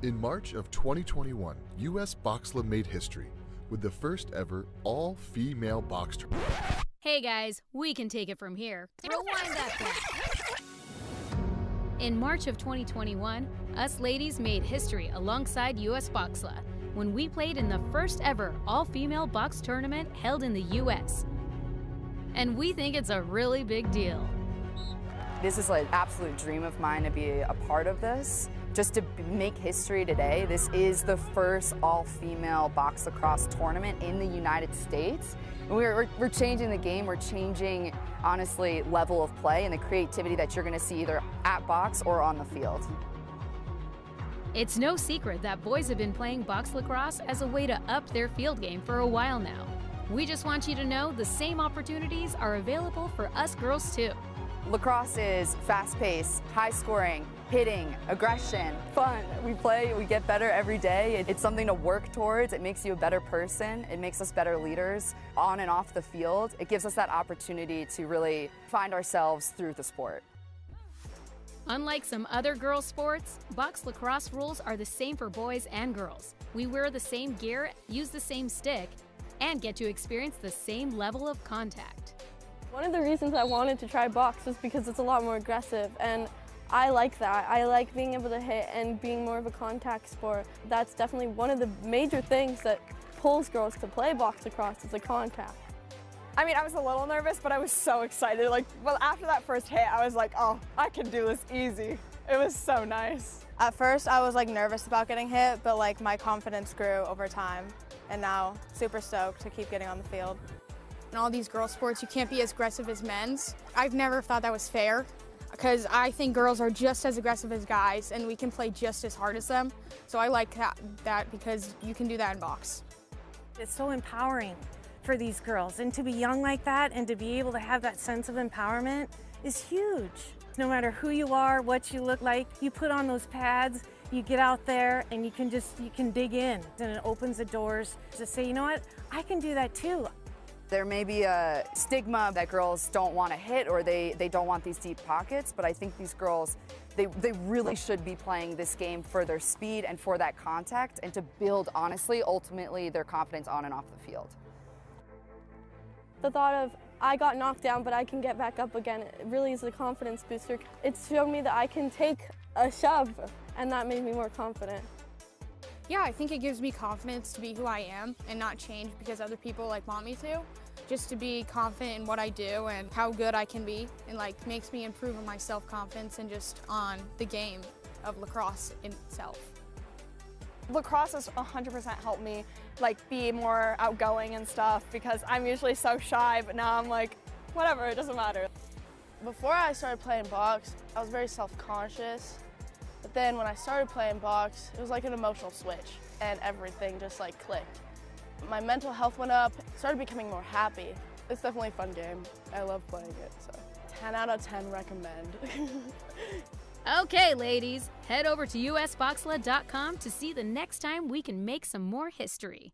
In March of 2021, U.S. BCLA made history with the first ever all-female box tournament. Hey guys, we can take it from here. Rewind that back. In March of 2021, us ladies made history alongside U.S. BCLA when we played in the first ever all-female box tournament held in the U.S. And we think it's a really big deal. This is an absolute dream of mine to be a part of this. Just to make history today, this is the first all-female box lacrosse tournament in the United States. We're changing the game, we're changing, honestly, level of play and the creativity that you're gonna see either at box or on the field. It's no secret that boys have been playing box lacrosse as a way to up their field game for a while now. We just want you to know the same opportunities are available for us girls too. Lacrosse is fast-paced, high-scoring, hitting, aggression, fun. We play, we get better every day. It's something to work towards. It makes you a better person. It makes us better leaders on and off the field. It gives us that opportunity to really find ourselves through the sport. Unlike some other girls' sports, box lacrosse rules are the same for boys and girls. We wear the same gear, use the same stick, and get to experience the same level of contact. One of the reasons I wanted to try box is because it's a lot more aggressive, and I like that. I like being able to hit and being more of a contact sport. That's definitely one of the major things that pulls girls to play box lacrosse is the contact. I mean, I was a little nervous, but I was so excited. Well, after that first hit, I was like, oh, I can do this easy. It was so nice. At first, I was nervous about getting hit, but my confidence grew over time, and now super stoked to keep getting on the field. In all these girl sports, you can't be as aggressive as men's. I've never thought that was fair because I think girls are just as aggressive as guys and we can play just as hard as them. So I like that because you can do that in box. It's so empowering for these girls, and to be young like that and to be able to have that sense of empowerment is huge. No matter who you are, what you look like, you put on those pads, you get out there and you can dig in, and it opens the doors to say, you know what, I can do that too. There may be a stigma that girls don't want to hit or they don't want these deep pockets, but I think these girls, they really should be playing this game for their speed and for that contact and to build, honestly, ultimately, their confidence on and off the field. The thought of, I got knocked down, but I can get back up again, it really is a confidence booster. It's shown me that I can take a shove, and that made me more confident. Yeah, I think it gives me confidence to be who I am and not change because other people want me to. Just to be confident in what I do and how good I can be, and makes me improve on my self-confidence and just on the game of lacrosse itself. Lacrosse has 100% helped me be more outgoing and stuff because I'm usually so shy, but now I'm whatever, it doesn't matter. Before I started playing box, I was very self-conscious. But then when I started playing box, it was like an emotional switch and everything just clicked. My mental health went up, started becoming more happy. It's definitely a fun game. I love playing it, so 10 out of 10 recommend. Okay, ladies, head over to usboxla.com to see the next time we can make some more history.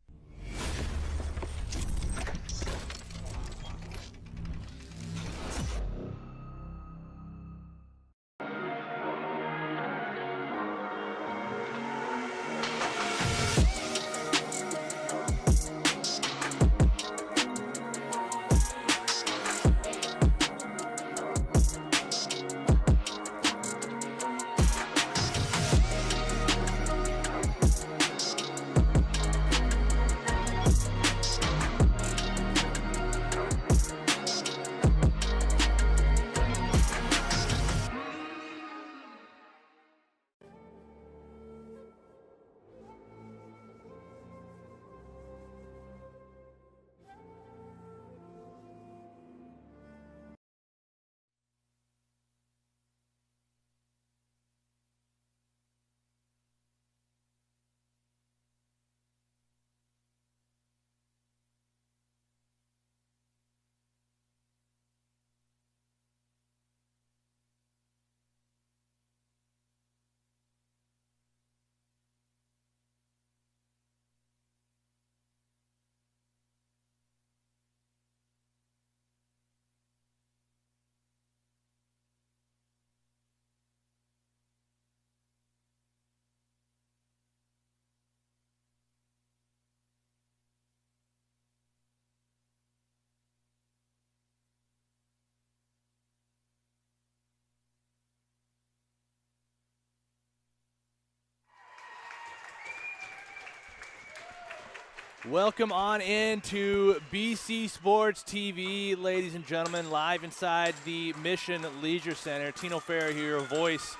Welcome on into BC Sports TV, ladies and gentlemen, live inside the Mission Leisure Center. Tino Farah here, your voice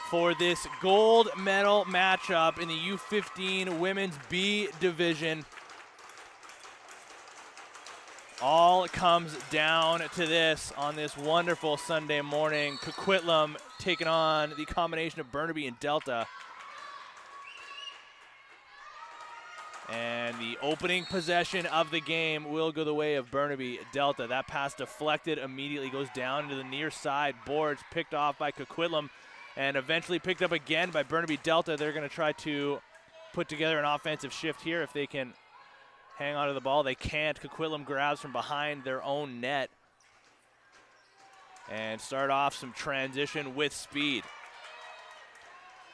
for this gold medal matchup in the U15 Women's B Division. All comes down to this on this wonderful Sunday morning. Coquitlam taking on the combination of Burnaby and Delta. And the opening possession of the game will go the way of Burnaby Delta. That pass deflected immediately, goes down into the near side boards, picked off by Coquitlam, and eventually picked up again by Burnaby Delta. They're going to try to put together an offensive shift here if they can hang on to the ball. They can't. Coquitlam grabs from behind their own net and start off some transition with speed.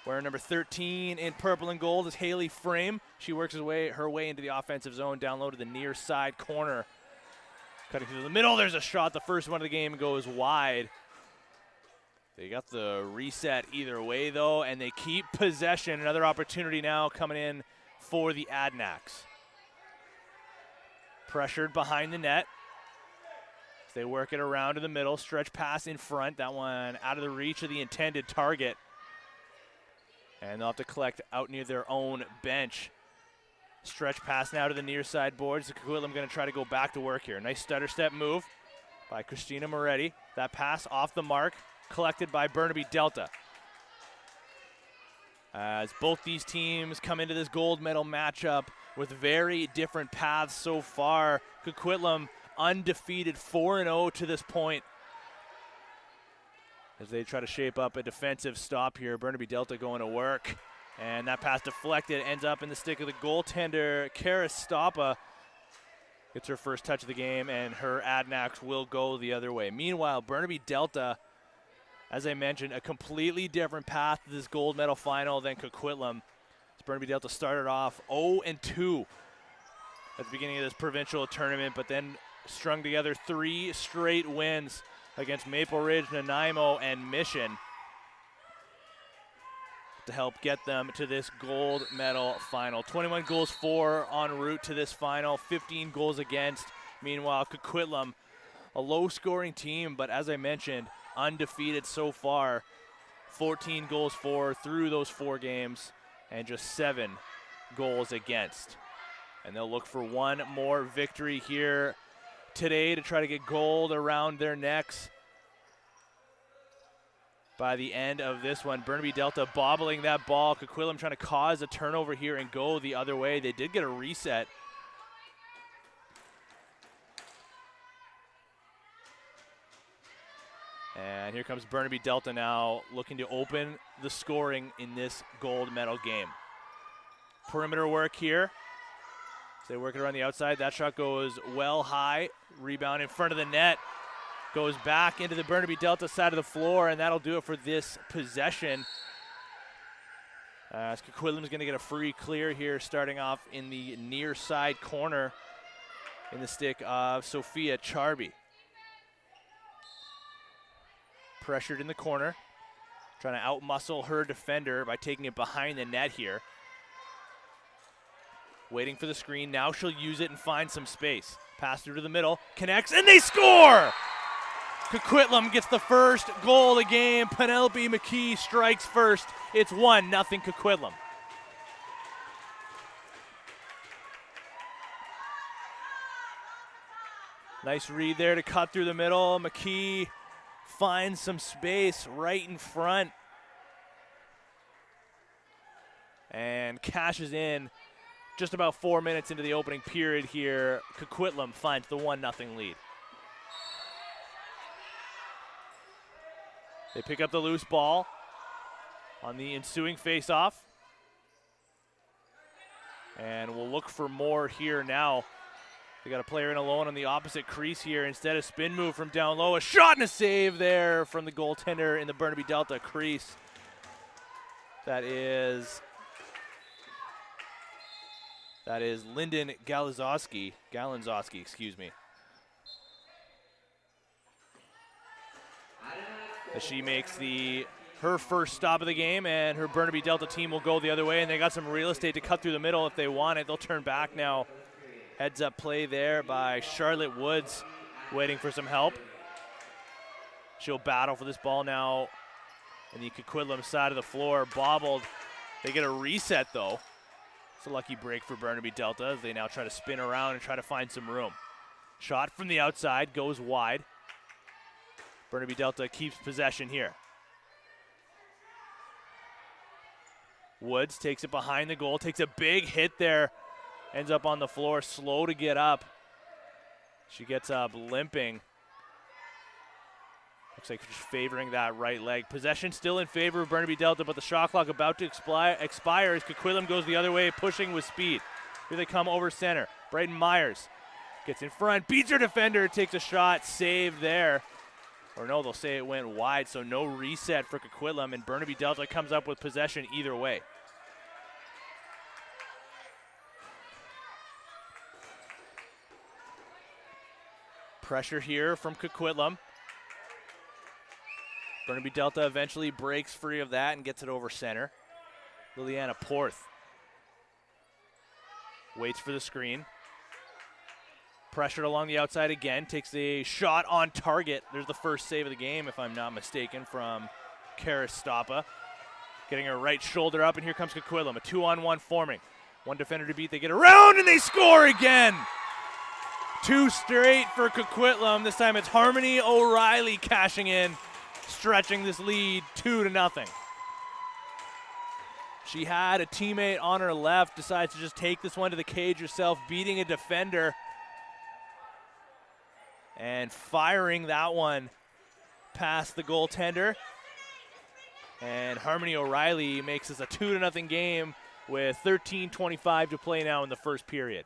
Wearing number 13 in purple and gold is Haley Frame. She works her way into the offensive zone, down low to the near side corner. Cutting through the middle, there's a shot. The first one of the game goes wide. They got the reset either way, though, and they keep possession. Another opportunity now coming in for the Adnaks. Pressured behind the net. They work it around to the middle. Stretch pass in front. That one out of the reach of the intended target. And they'll have to collect out near their own bench. Stretch pass now to the near side boards. Coquitlam going to try to go back to work here. Nice stutter step move by Christina Moretti. That pass off the mark, collected by Burnaby Delta. As both these teams come into this gold medal matchup with very different paths so far. Coquitlam undefeated 4-0 to this point, as they try to shape up a defensive stop here. Burnaby Delta going to work. And that pass deflected, ends up in the stick of the goaltender. Kara Stoppa gets her first touch of the game, and her Adnaks will go the other way. Meanwhile, Burnaby Delta, as I mentioned, a completely different path to this gold medal final than Coquitlam. Burnaby Delta started off 0-2 at the beginning of this provincial tournament, but then strung together 3 straight wins against Maple Ridge, Nanaimo, and Mission to help get them to this gold medal final. 21 goals for en route to this final, 15 goals against. Meanwhile, Coquitlam, a low-scoring team, but as I mentioned, undefeated so far. 14 goals for through those 4 games, and just 7 goals against. And they'll look for one more victory here today to try to get gold around their necks by the end of this one. Burnaby Delta bobbling that ball. Coquitlam trying to cause a turnover here and go the other way. They did get a reset. And here comes Burnaby Delta now, looking to open the scoring in this gold medal game. Perimeter work here. So they work it around the outside. That shot goes well high. Rebound in front of the net. Goes back into the Burnaby Delta side of the floor, and that'll do it for this possession. As Coquitlam's going to get a free clear here, starting off in the near side corner in the stick of Sophia Charby. Pressured in the corner, trying to outmuscle her defender by taking it behind the net here. Waiting for the screen. Now she'll use it and find some space. Pass through to the middle, connects, and they score! Coquitlam gets the first goal of the game. Penelope McKee strikes first. It's 1-0 Coquitlam. Nice read there to cut through the middle. McKee finds some space right in front and cashes in just about 4 minutes into the opening period here. Coquitlam finds the 1-0 lead. They pick up the loose ball on the ensuing faceoff. And we'll look for more here now. They got a player in alone on the opposite crease here. Instead, a spin move from down low. A shot and a save there from the goaltender in the Burnaby Delta crease. That is Lyndon Galanzowski, excuse me. As she makes her first stop of the game, and her Burnaby Delta team will go the other way, and they got some real estate to cut through the middle if they want it. They'll turn back now Heads up play there by Charlotte Woods, waiting for some help. She'll battle for this ball now in the Coquitlam side of the floor. Bobbled. They get a reset though. It's a lucky break for Burnaby Delta as they now try to spin around and try to find some room. Shot from the outside goes wide. Burnaby Delta keeps possession here. Woods takes it behind the goal, takes a big hit there, ends up on the floor, slow to get up. She gets up limping. Looks like just favoring that right leg. Possession still in favor of Burnaby Delta, but the shot clock about to expire as Coquitlam goes the other way, pushing with speed. Here they come over center. Bryton Myers gets in front, beats her defender, takes a shot, saved there. Or no, they'll say it went wide, so no reset for Coquitlam, and Burnaby Delta comes up with possession either way. Pressure here from Coquitlam. Burnaby Delta eventually breaks free of that and gets it over center. Liliana Porth waits for the screen. Pressured along the outside again, takes a shot on target. There's the first save of the game, if I'm not mistaken, from Karis Stoppa. Getting her right shoulder up, and here comes Coquitlam. A 2-on-1 forming. One defender to beat, they get around, and they score again! 2 straight for Coquitlam. This time it's Harmony O'Reilly cashing in, stretching this lead 2-0. She had a teammate on her left, decides to just take this one to the cage herself, beating a defender and firing that one past the goaltender. And Harmony O'Reilly makes this a 2-0 game with 13:25 to play now in the first period.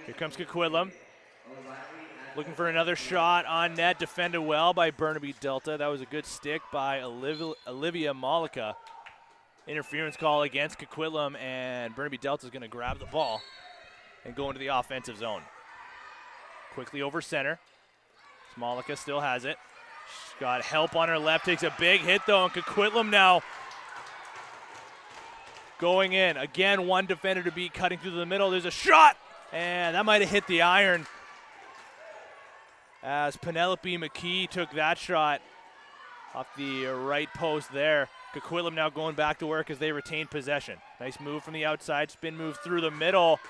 Here comes Coquitlam. Looking for another shot on net, defended well by Burnaby Delta. That was a good stick by Olivia Malika. Interference call against Coquitlam, and Burnaby Delta is going to grab the ball and go into the offensive zone. Quickly over center. Malika still has it. She's got help on her left, takes a big hit though, and Coquitlam now going in. Again, one defender to beat, cutting through the middle. There's a shot, and that might have hit the iron, as Penelope McKee took that shot off the right post there. Coquitlam now going back to work as they retain possession. Nice move from the outside, spin move through the middle.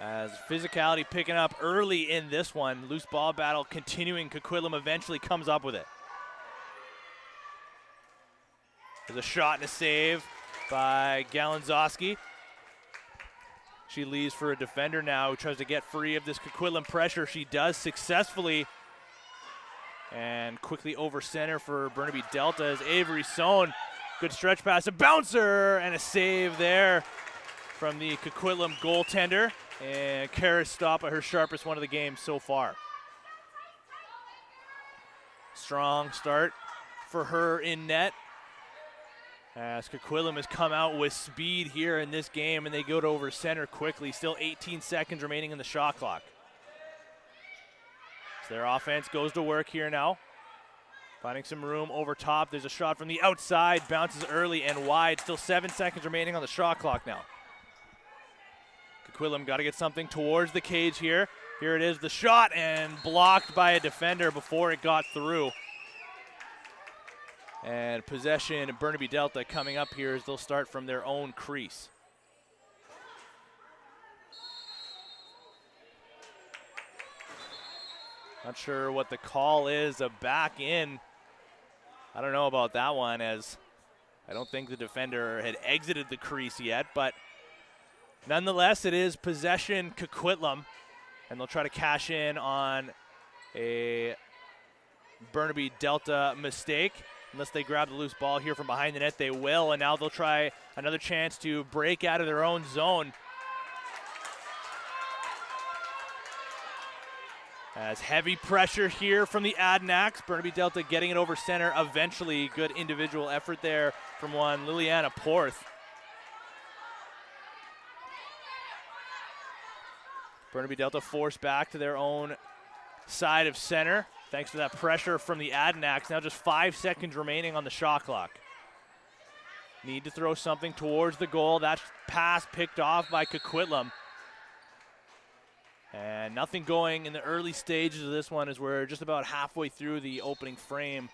As physicality picking up early in this one. Loose ball battle continuing. Coquitlam eventually comes up with it. There's a shot and a save by Galanzowski. She leaves for a defender now who tries to get free of this Coquitlam pressure. She does successfully. And quickly over center for Burnaby Delta is Avery Sohn. Good stretch pass, a bouncer, and a save there from the Coquitlam goaltender. And Karis Stoppa, her sharpest one of the game so far. Strong start for her in net, as Coquitlam has come out with speed here in this game, and they go to over center quickly. Still 18 seconds remaining in the shot clock. So their offense goes to work here now. Finding some room over top. There's a shot from the outside, bounces early and wide. Still 7 seconds remaining on the shot clock now. Coquitlam got to get something towards the cage here. Here it is, the shot, and blocked by a defender before it got through. And possession, Burnaby Delta coming up here as they'll start from their own crease. Not sure what the call is, a back in. I don't know about that one, as I don't think the defender had exited the crease yet, but nonetheless, it is possession Coquitlam, and they'll try to cash in on a Burnaby Delta mistake. Unless they grab the loose ball here from behind the net, they will, and now they'll try another chance to break out of their own zone. As heavy pressure here from the Adanacs. Burnaby Delta getting it over center eventually. Good individual effort there from one Liliana Porth. Burnaby Delta forced back to their own side of center. thanks to that pressure from the Adanacs. Now just 5 seconds remaining on the shot clock. Need to throw something towards the goal. That pass picked off by Coquitlam. And nothing going in the early stages of this one as we're just about halfway through the opening frame.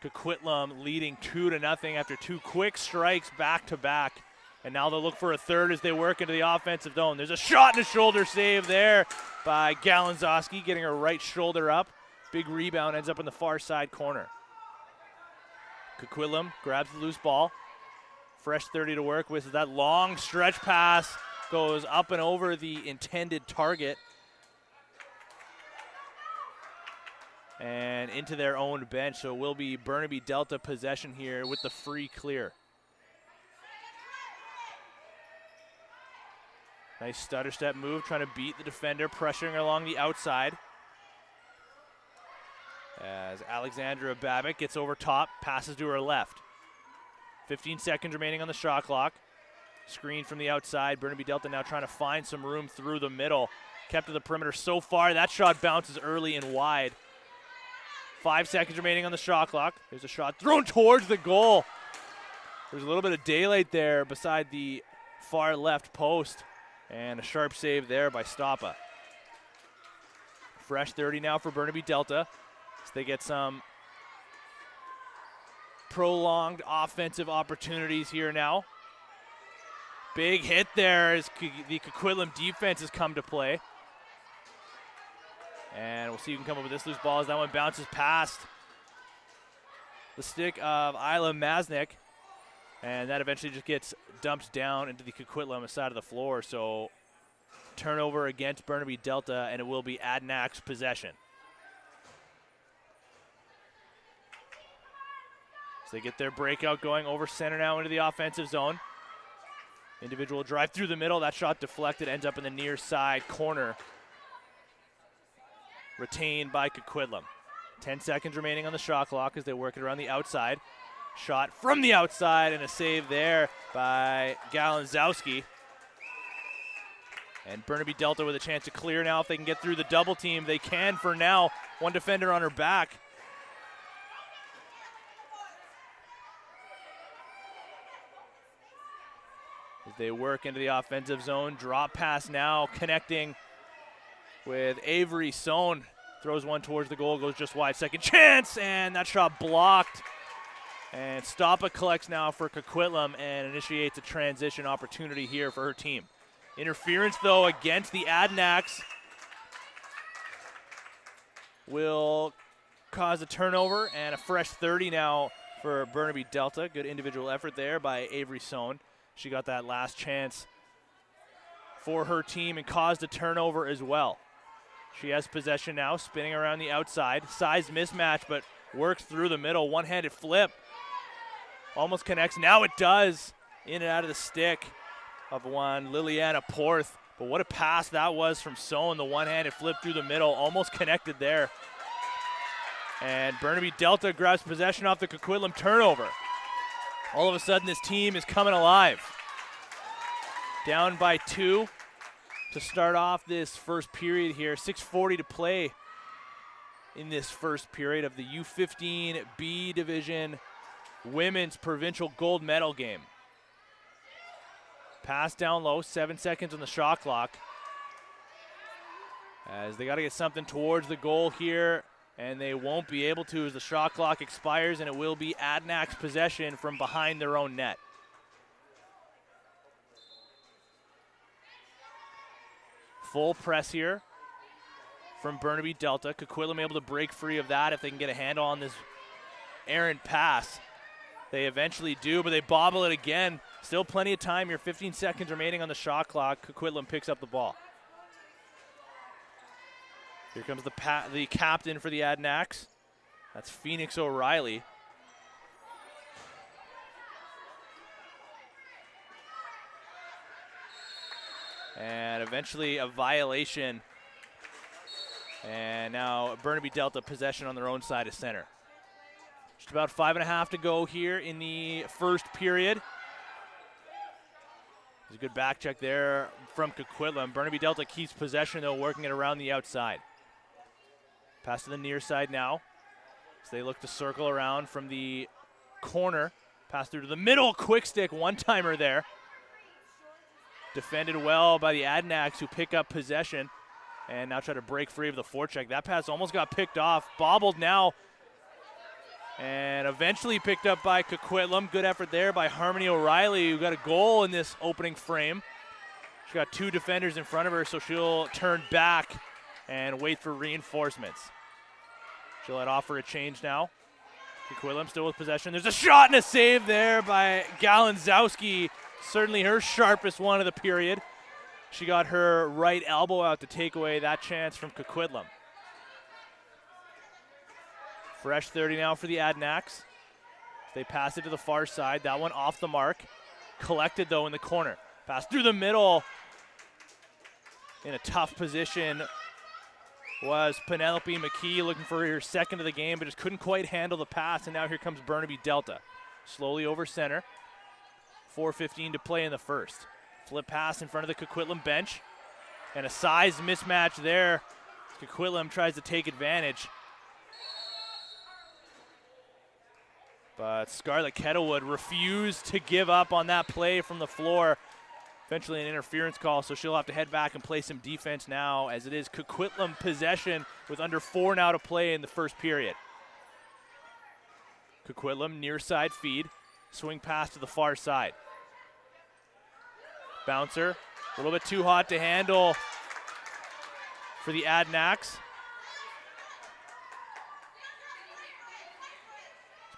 Coquitlam leading 2-0 after 2 quick strikes back to back. And now they'll look for a third as they work into the offensive zone. There's a shot and a shoulder save there by Galanzowski, getting her right shoulder up. Big rebound, ends up in the far side corner. Coquitlam grabs the loose ball. Fresh 30 to work with. That long stretch pass goes up and over the intended target. And into their own bench. So it will be Burnaby Delta possession here with the free clear. Nice stutter step move, trying to beat the defender, pressuring along the outside. As Alexandra Babbitt gets over top, passes to her left. 15 seconds remaining on the shot clock. Screen from the outside. Burnaby Delta now trying to find some room through the middle. Kept to the perimeter so far. That shot bounces early and wide. 5 seconds remaining on the shot clock. There's a shot thrown towards the goal. There's a little bit of daylight there beside the far left post. And a sharp save there by Stoppa. Fresh 30 now for Burnaby Delta. So they get some prolonged offensive opportunities here now. Big hit there as the Coquitlam defense has come to play. And we'll see who can come up with this loose ball as that one bounces past the stick of Isla Masnik. And that eventually just gets dumped down into the Coquitlam side of the floor. So turnover against Burnaby Delta, and it will be Adanac's possession. So they get their breakout going over center now into the offensive zone. Individual drive through the middle. That shot deflected, ends up in the near side corner. Retained by Coquitlam. 10 seconds remaining on the shot clock as they work it around the outside. Shot from the outside and a save there by Galanzowski. And Burnaby Delta with a chance to clear now. If they can get through the double team, they can for now. One defender on her back. As they work into the offensive zone. Drop pass now connecting with Avery Sohn. Throws one towards the goal, goes just wide. Second chance, and that shot blocked. And Stoppa collects now for Coquitlam and initiates a transition opportunity here for her team. Interference, though, against the Adanacs will cause a turnover and a fresh 30 now for Burnaby Delta. Good individual effort there by Avery Sohn. She got that last chance for her team and caused a turnover as well. She has possession now, spinning around the outside. Size mismatch, but works through the middle. One-handed flip. Almost connects. Now it does. In and out of the stick of one Liliana Porth. But what a pass that was from Sohn. The one-handed flip through the middle. Almost connected there. And Burnaby Delta grabs possession off the Coquitlam turnover. All of a sudden, this team is coming alive. Down by 2 to start off this first period here. 6:40 to play in this first period of the U15B Division Women's Provincial Gold Medal game. Pass down low, 7 seconds on the shot clock. As they got to get something towards the goal here, and they won't be able to as the shot clock expires, and it will be Adanac's possession from behind their own net. Full press here from Burnaby Delta. Coquitlam able to break free of that if they can get a handle on this errant pass. They eventually do, but they bobble it again. Still plenty of time here. 15 seconds remaining on the shot clock. Coquitlam picks up the ball. Here comes the captain for the Adanacs. That's Phoenix O'Reilly. And eventually a violation. And now Burnaby Delta possession on their own side of center. Just about 5.5 to go here in the first period. There's a good back check there from Coquitlam. Burnaby Delta keeps possession, though, working it around the outside. Pass to the near side now. So they look to circle around from the corner. Pass through to the middle. Quick stick, one-timer there. Defended well by the Adanacs, who pick up possession and now try to break free of the forecheck. That pass almost got picked off. Bobbled now. And eventually picked up by Coquitlam. Good effort there by Harmony O'Reilly, who got a goal in this opening frame. She's got 2 defenders in front of her, so she'll turn back and wait for reinforcements. She'll let off for a change now. Coquitlam still with possession. There's a shot and a save there by Galanzowski. Certainly her sharpest one of the period. She got her right elbow out to take away that chance from Coquitlam. Fresh 30 now for the Adanacs. They pass it to the far side. That one off the mark. Collected, though, in the corner. Pass through the middle. In a tough position was Penelope McKee, looking for her second of the game, but just couldn't quite handle the pass, and now here comes Burnaby Delta. Slowly over center. 4:15 to play in the first. Flip pass in front of the Coquitlam bench. And a size mismatch there. Coquitlam tries to take advantage. But Scarlett Kettlewood refused to give up on that play from the floor. Eventually an interference call, so she'll have to head back and play some defense now, as it is Coquitlam possession with under 4 now to play in the first period. Coquitlam near side feed. Swing pass to the far side. Bouncer, a little bit too hot to handle for the Adanacs.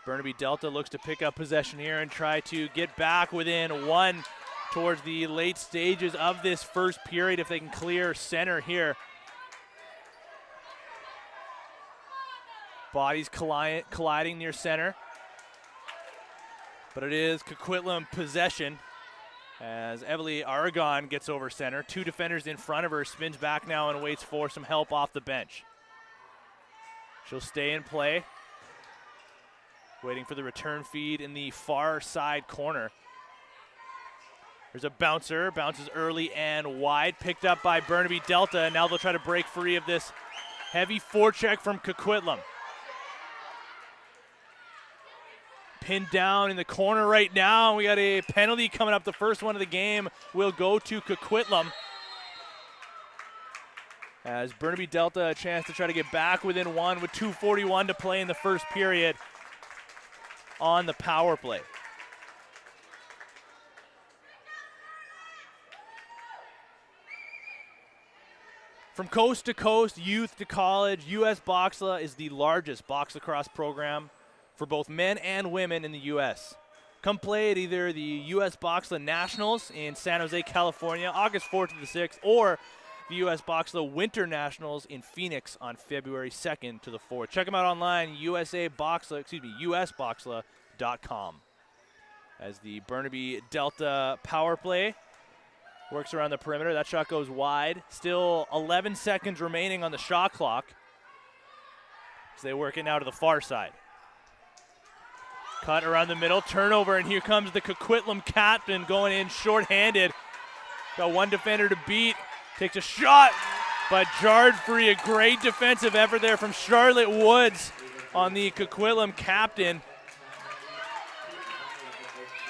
Burnaby Delta looks to pick up possession here and try to get back within 1 towards the late stages of this first period if they can clear center here. Bodies colliding near center. But it is Coquitlam possession as Evely Aragon gets over center. 2 defenders in front of her, spins back now and waits for some help off the bench. She'll stay in play. Waiting for the return feed in the far side corner. There's a bouncer, bounces early and wide, picked up by Burnaby Delta, and now they'll try to break free of this heavy forecheck from Coquitlam. Pinned down in the corner right now. We got a penalty coming up. The first one of the game will go to Coquitlam. As Burnaby Delta a chance to try to get back within 1 with 2:41 to play in the first period on the power play. From coast to coast, youth to college, U.S. Boxla is the largest box lacrosse program for both men and women in the U.S. Come play at either the U.S. Boxla Nationals in San Jose, California, August 4th to the 6th, or the U.S. Boxla Winter Nationals in Phoenix on February 2nd to the 4th. Check them out online, usboxla.com. As the Burnaby Delta power play works around the perimeter. That shot goes wide. Still 11 seconds remaining on the shot clock. So they work it now to the far side. Cut around the middle, turnover, and here comes the Coquitlam captain going in shorthanded. Got 1 defender to beat. Takes a shot, but jarred free. A great defensive effort there from Charlotte Woods on the Coquitlam captain.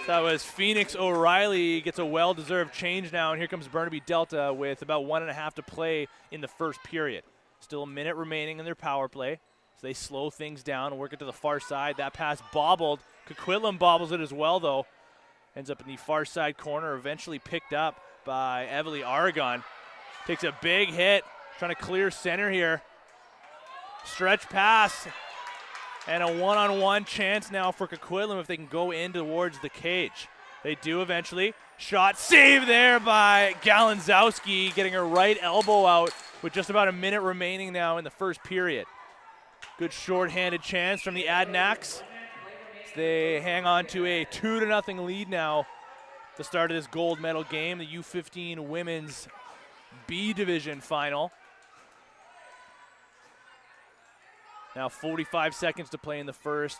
That was Phoenix O'Reilly. Gets a well-deserved change now, and here comes Burnaby Delta with about 1.5 to play in the first period. Still a minute remaining in their power play. So they slow things down and work it to the far side. That pass bobbled. Coquitlam bobbles it as well, though. Ends up in the far side corner, eventually picked up by Evely Aragon. Takes a big hit, trying to clear center here. Stretch pass, and a one-on-one chance now for Coquitlam if they can go in towards the cage. They do eventually. Shot save there by Galanzowski, getting her right elbow out with just about a minute remaining now in the first period. Good short-handed chance from the Adanacs. They hang on to a 2-0 lead now at the start of this gold medal game, the U15 Women's B Division final. Now 45 seconds to play in the first.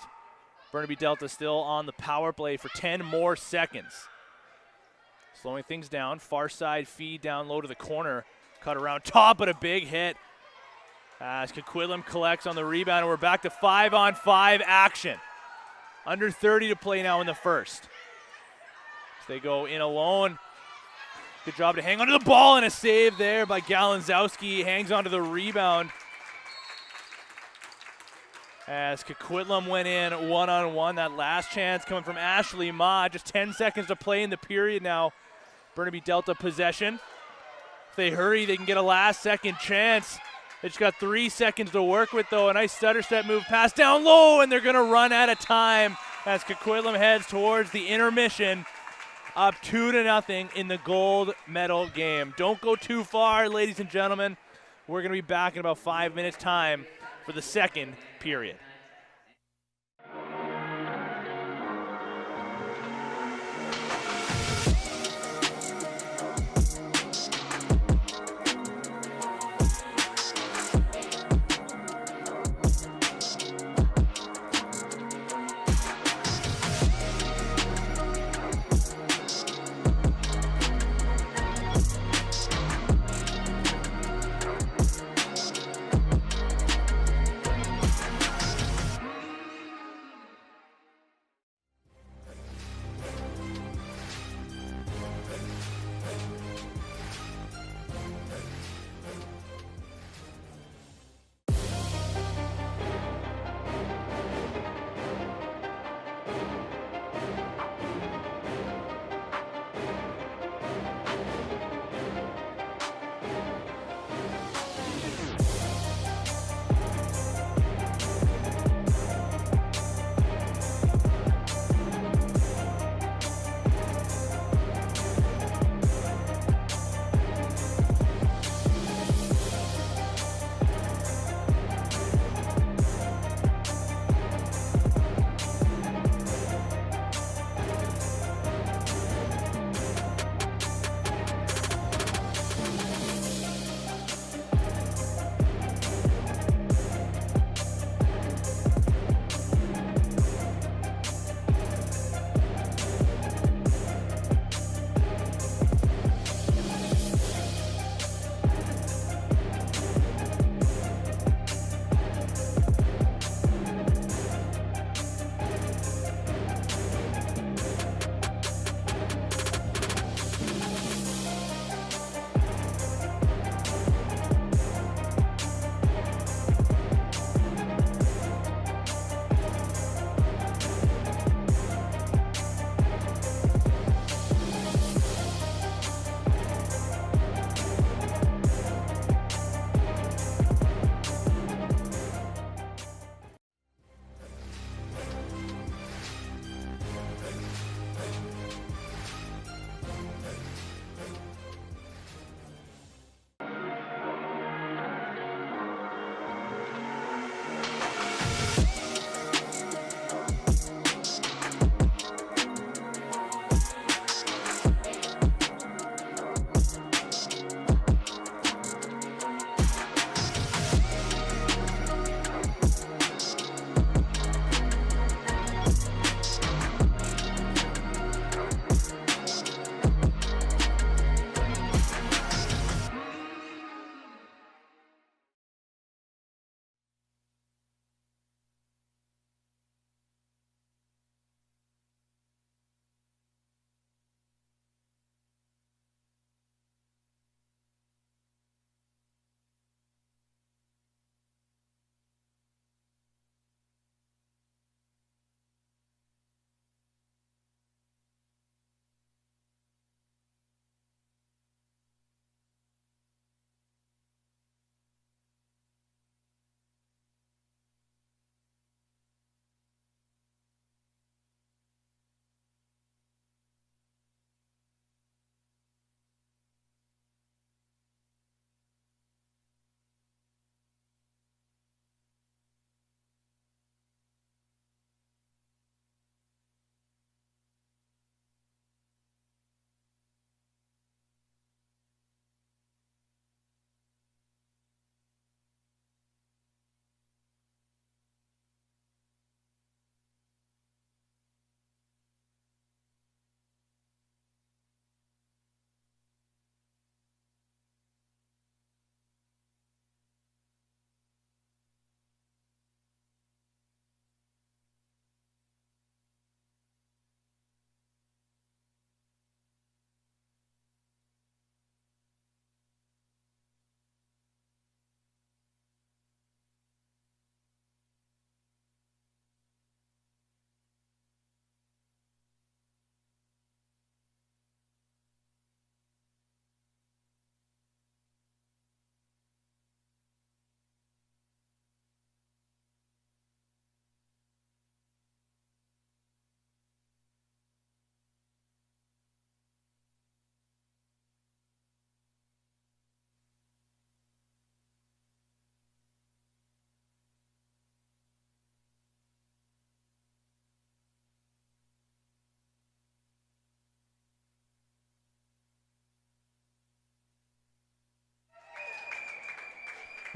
Burnaby Delta still on the power play for 10 more seconds. Slowing things down. Far side feed down low to the corner. Cut around top, but a big hit As Coquitlam collects on the rebound, and we're back to 5-on-5 action. Under 30 to play now in the first. As they go in alone. Good job to hang onto the ball, and a save there by Galanzowski. Hangs onto the rebound. As Coquitlam went in one-on-one. That last chance coming from Ashley Ma. Just 10 seconds to play in the period now. Burnaby Delta possession. If they hurry, they can get a last-second chance. They just got 3 seconds to work with, though. A nice stutter step move, pass down low, and they're going to run out of time as Coquitlam heads towards the intermission. Up 2-0 in the gold medal game. Don't go too far, ladies and gentlemen. We're going to be back in about 5 minutes' time for the second period.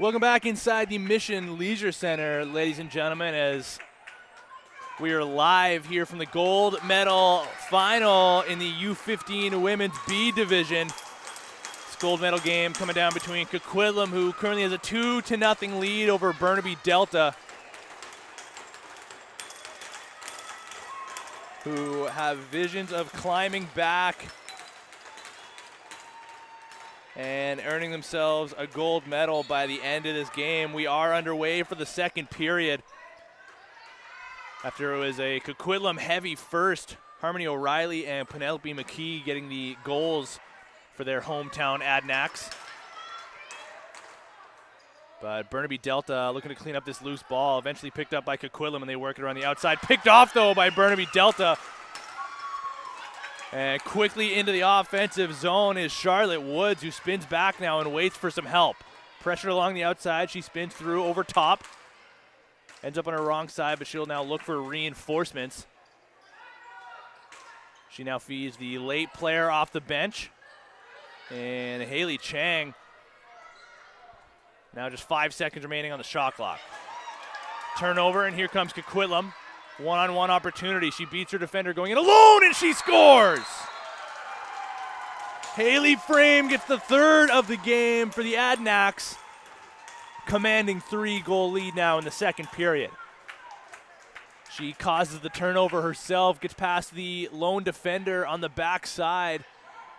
Welcome back inside the Mission Leisure Center, ladies and gentlemen, as we are live here from the gold medal final in the U15 Women's B Division. This gold medal game coming down between Coquitlam, who currently has a 2-0 lead over Burnaby Delta, who have visions of climbing back and earning themselves a gold medal by the end of this game. We are underway for the second period. After it was a Coquitlam heavy first, Harmony O'Reilly and Penelope McKee getting the goals for their hometown Adnax. But Burnaby Delta looking to clean up this loose ball, eventually picked up by Coquitlam, and they work it around the outside. Picked off, though, by Burnaby Delta. And quickly into the offensive zone is Charlotte Woods, who spins back now and waits for some help. Pressure along the outside. She spins through over top. Ends up on her wrong side, but she'll now look for reinforcements. She now feeds the late player off the bench. And Haley Chang. Now just 5 seconds remaining on the shot clock. Turnover, and here comes Coquitlam. One-on-one opportunity. She beats her defender going in alone, and she scores! Haley Frame gets the third of the game for the Adnax, commanding 3-goal lead now in the second period. She causes the turnover herself, gets past the lone defender on the backside,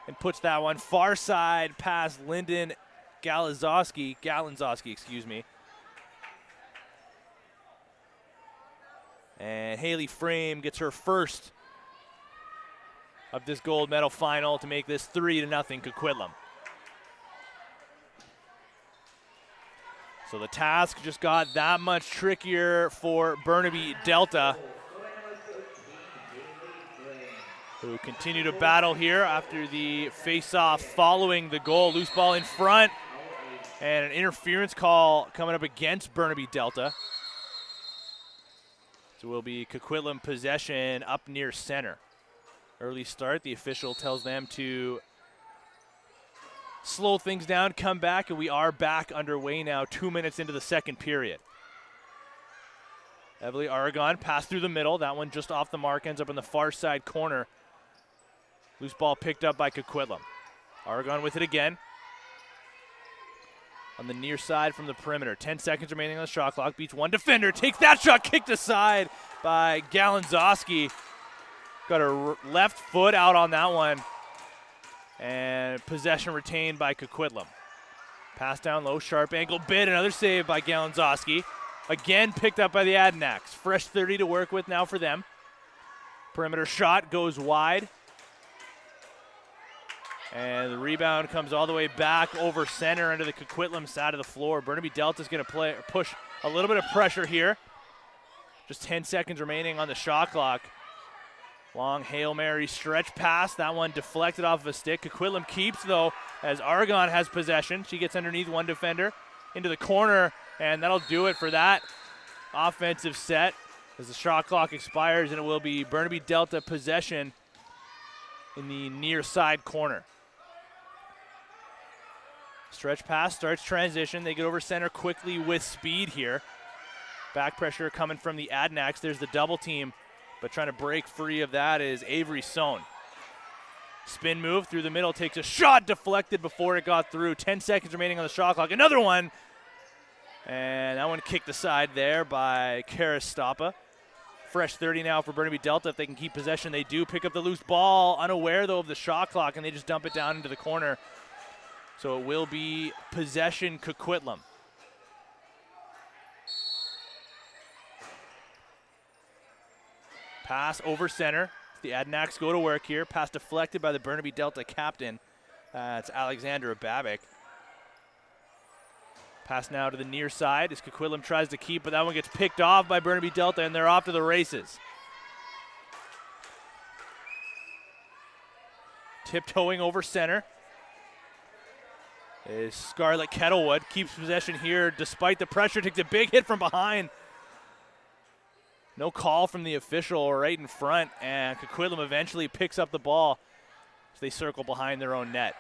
and puts that one far side past Lyndon Galanzowski, excuse me. And Haley Frame gets her first of this gold medal final to make this 3-0 Coquitlam. So the task just got that much trickier for Burnaby Delta, who continue to battle here after the face-off following the goal. Loose ball in front, and an interference call coming up against Burnaby Delta. So it will be Coquitlam possession up near center. Early start, the official tells them to slow things down, come back, and we are back underway now, 2 minutes into the second period. Everly Aragon passed through the middle. That one just off the mark, ends up in the far side corner. Loose ball picked up by Coquitlam. Aragon with it again. On the near side from the perimeter. 10 seconds remaining on the shot clock. Beats one defender. Takes that shot. Kicked aside by Galanzowski. Got her left foot out on that one. And possession retained by Coquitlam. Pass down low. Sharp ankle bid. Another save by Galanzowski. Again picked up by the Adnax. Fresh 30 to work with now for them. Perimeter shot goes wide. And the rebound comes all the way back over center into the Coquitlam side of the floor. Burnaby Delta's going to push a little bit of pressure here. Just 10 seconds remaining on the shot clock. Long Hail Mary stretch pass. That one deflected off of a stick. Coquitlam keeps, though, as Aragon has possession. She gets underneath one defender into the corner, and that'll do it for that offensive set as the shot clock expires, and it will be Burnaby Delta possession in the near side corner. Stretch pass, starts transition. They get over center quickly with speed here. Back pressure coming from the Adnax. There's the double team, but trying to break free of that is Avery Sohn. Spin move through the middle, takes a shot, deflected before it got through. 10 seconds remaining on the shot clock. Another one, and that one kicked aside there by Karis Stoppa. Fresh 30 now for Burnaby Delta. If they can keep possession, they do. Pick up the loose ball, unaware, though, of the shot clock, and they just dump it down into the corner. So it will be possession Coquitlam. Pass over center. The Adnax go to work here. Pass deflected by the Burnaby Delta captain. It's Alexandra Babic. Pass now to the near side as Coquitlam tries to keep, but that one gets picked off by Burnaby Delta, and they're off to the races. Tiptoeing over center is Scarlett Kettlewood. Keeps possession here despite the pressure. Takes a big hit from behind. No call from the official right in front, and Coquitlam eventually picks up the ball as they circle behind their own net.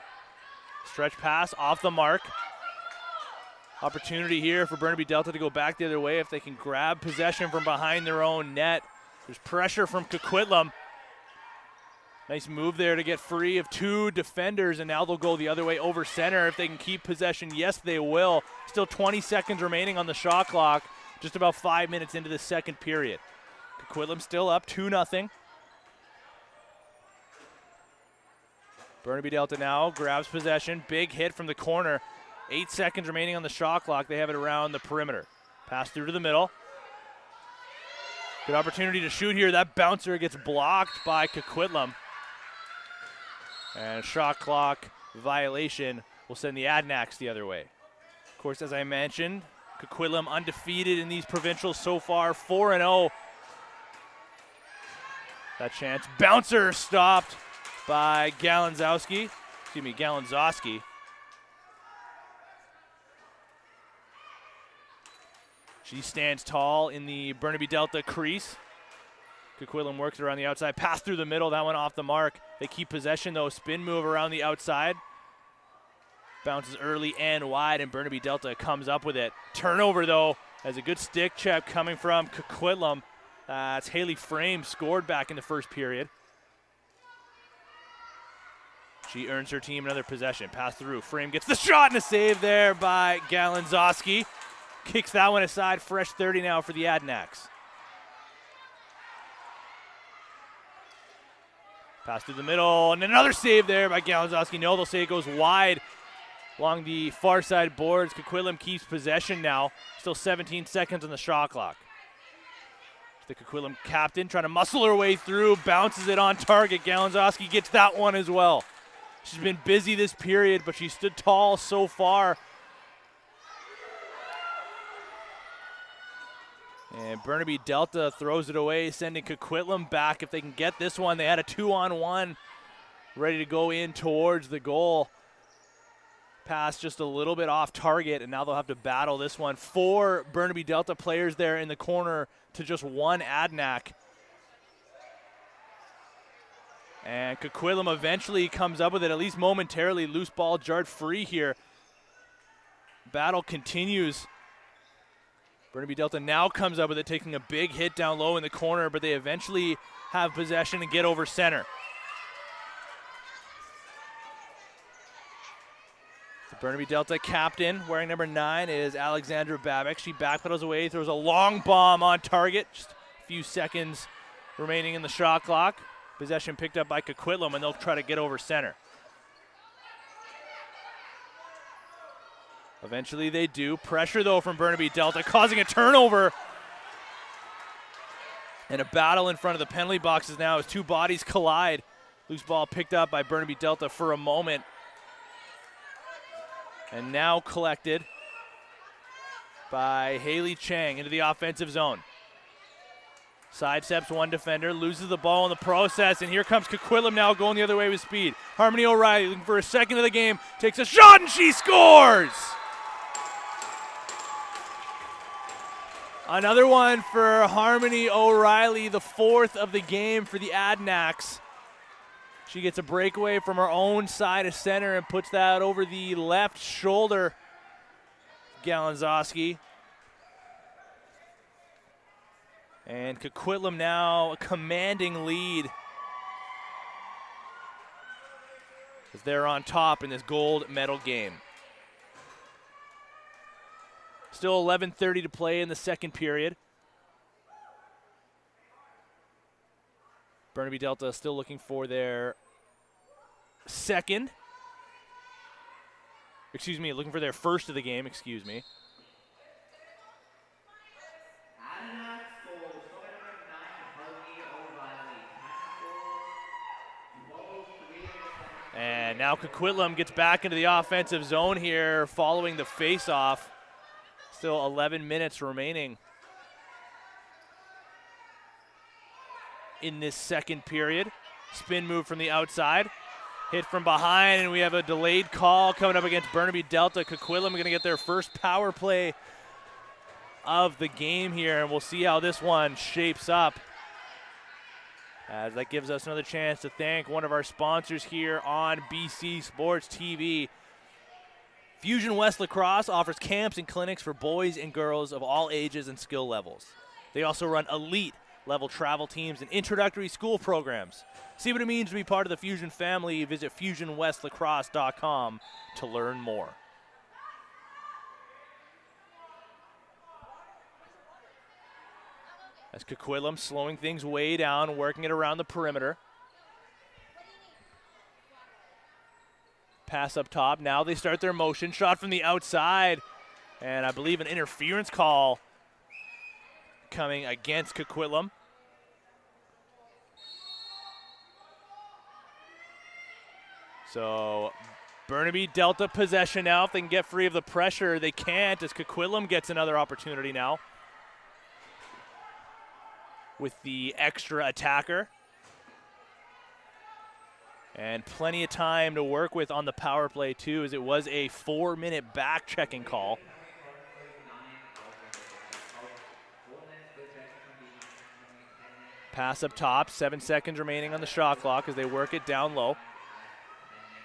Stretch pass off the mark. Opportunity here for Burnaby Delta to go back the other way if they can grab possession from behind their own net. There's pressure from Coquitlam. Nice move there to get free of two defenders, and now they'll go the other way over center if they can keep possession. Yes, they will. Still 20 seconds remaining on the shot clock, just about 5 minutes into the second period. Coquitlam still up 2-0. Burnaby Delta now grabs possession. Big hit from the corner. 8 seconds remaining on the shot clock. They have it around the perimeter. Pass through to the middle. Good opportunity to shoot here. That bouncer gets blocked by Coquitlam. And shot clock violation will send the Adanacs the other way. Of course, as I mentioned, Coquitlam undefeated in these provincials so far, 4-0. That chance. Bouncer stopped by Galanzowski. She stands tall in the Burnaby Delta crease. Coquitlam works around the outside. Pass through the middle. That one off the mark. They keep possession, though. Spin move around the outside. Bounces early and wide, and Burnaby Delta comes up with it. Turnover, though, as a good stick check coming from Coquitlam. It's Haley Frame scored back in the first period. She earns her team another possession. Pass through. Frame gets the shot and a save there by Galanzowski. Kicks that one aside. Fresh 30 now for the Adanacs. Pass through the middle, and another save there by Galanzowski. No, they'll say it goes wide along the far side boards. Coquitlam keeps possession now. Still 17 seconds on the shot clock. The Coquitlam captain trying to muscle her way through, bounces it on target. Galanzowski gets that one as well. She's been busy this period, but she stood tall so far. And Burnaby Delta throws it away, sending Coquitlam back if they can get this one. They had a 2-on-1 ready to go in towards the goal. Pass just a little bit off target, and now they'll have to battle this one. 4 Burnaby Delta players there in the corner to just 1 Adanac. And Coquitlam eventually comes up with it, at least momentarily. Loose ball jarred free here. Battle continues. Burnaby Delta now comes up with it, taking a big hit down low in the corner, but they eventually have possession and get over center. The Burnaby Delta captain, wearing number 9, is Alexandra Babik. She backpedals away, throws a long bomb on target. Just a few seconds remaining in the shot clock. Possession picked up by Coquitlam, and they'll try to get over center. Eventually they do. Pressure, though, from Burnaby Delta, causing a turnover. And a battle in front of the penalty boxes now as 2 bodies collide. Loose ball picked up by Burnaby Delta for a moment. And now collected by Haley Chang into the offensive zone. Sidesteps 1 defender, loses the ball in the process, and here comes Coquitlam now going the other way with speed. Harmony O'Reilly looking for a second of the game, takes a shot, and she scores! Another one for Harmony O'Reilly, the 4th of the game for the Adanacs. She gets a breakaway from her own side of center and puts that over the left shoulder. Galanzowski. And Coquitlam now a commanding lead as they're on top in this gold medal game. Still 11:30 to play in the second period. Burnaby Delta still looking for their looking for their first of the game, excuse me. And now Coquitlam gets back into the offensive zone here following the face-off. Still 11 minutes remaining in this second period. Spin move from the outside. Hit from behind, and we have a delayed call coming up against Burnaby Delta. Coquitlam going to get their first power play of the game here, and we'll see how this one shapes up. As that gives us another chance to thank one of our sponsors here on BC Sports TV Fusion West Lacrosse offers camps and clinics for boys and girls of all ages and skill levels. They also run elite level travel teams and introductory school programs. See what it means to be part of the Fusion family. Visit FusionWestLacrosse.com to learn more. As Coquitlam slowing things way down, working it around the perimeter. Pass up top. Now they start their motion. Shot from the outside. And I believe an interference call coming against Coquitlam. So Burnaby Delta possession now. If they can get free of the pressure, they can't, as Coquitlam gets another opportunity now with the extra attacker. And plenty of time to work with on the power play too, as it was a 4-minute back checking call. Pass up top, 7 seconds remaining on the shot clock as they work it down low.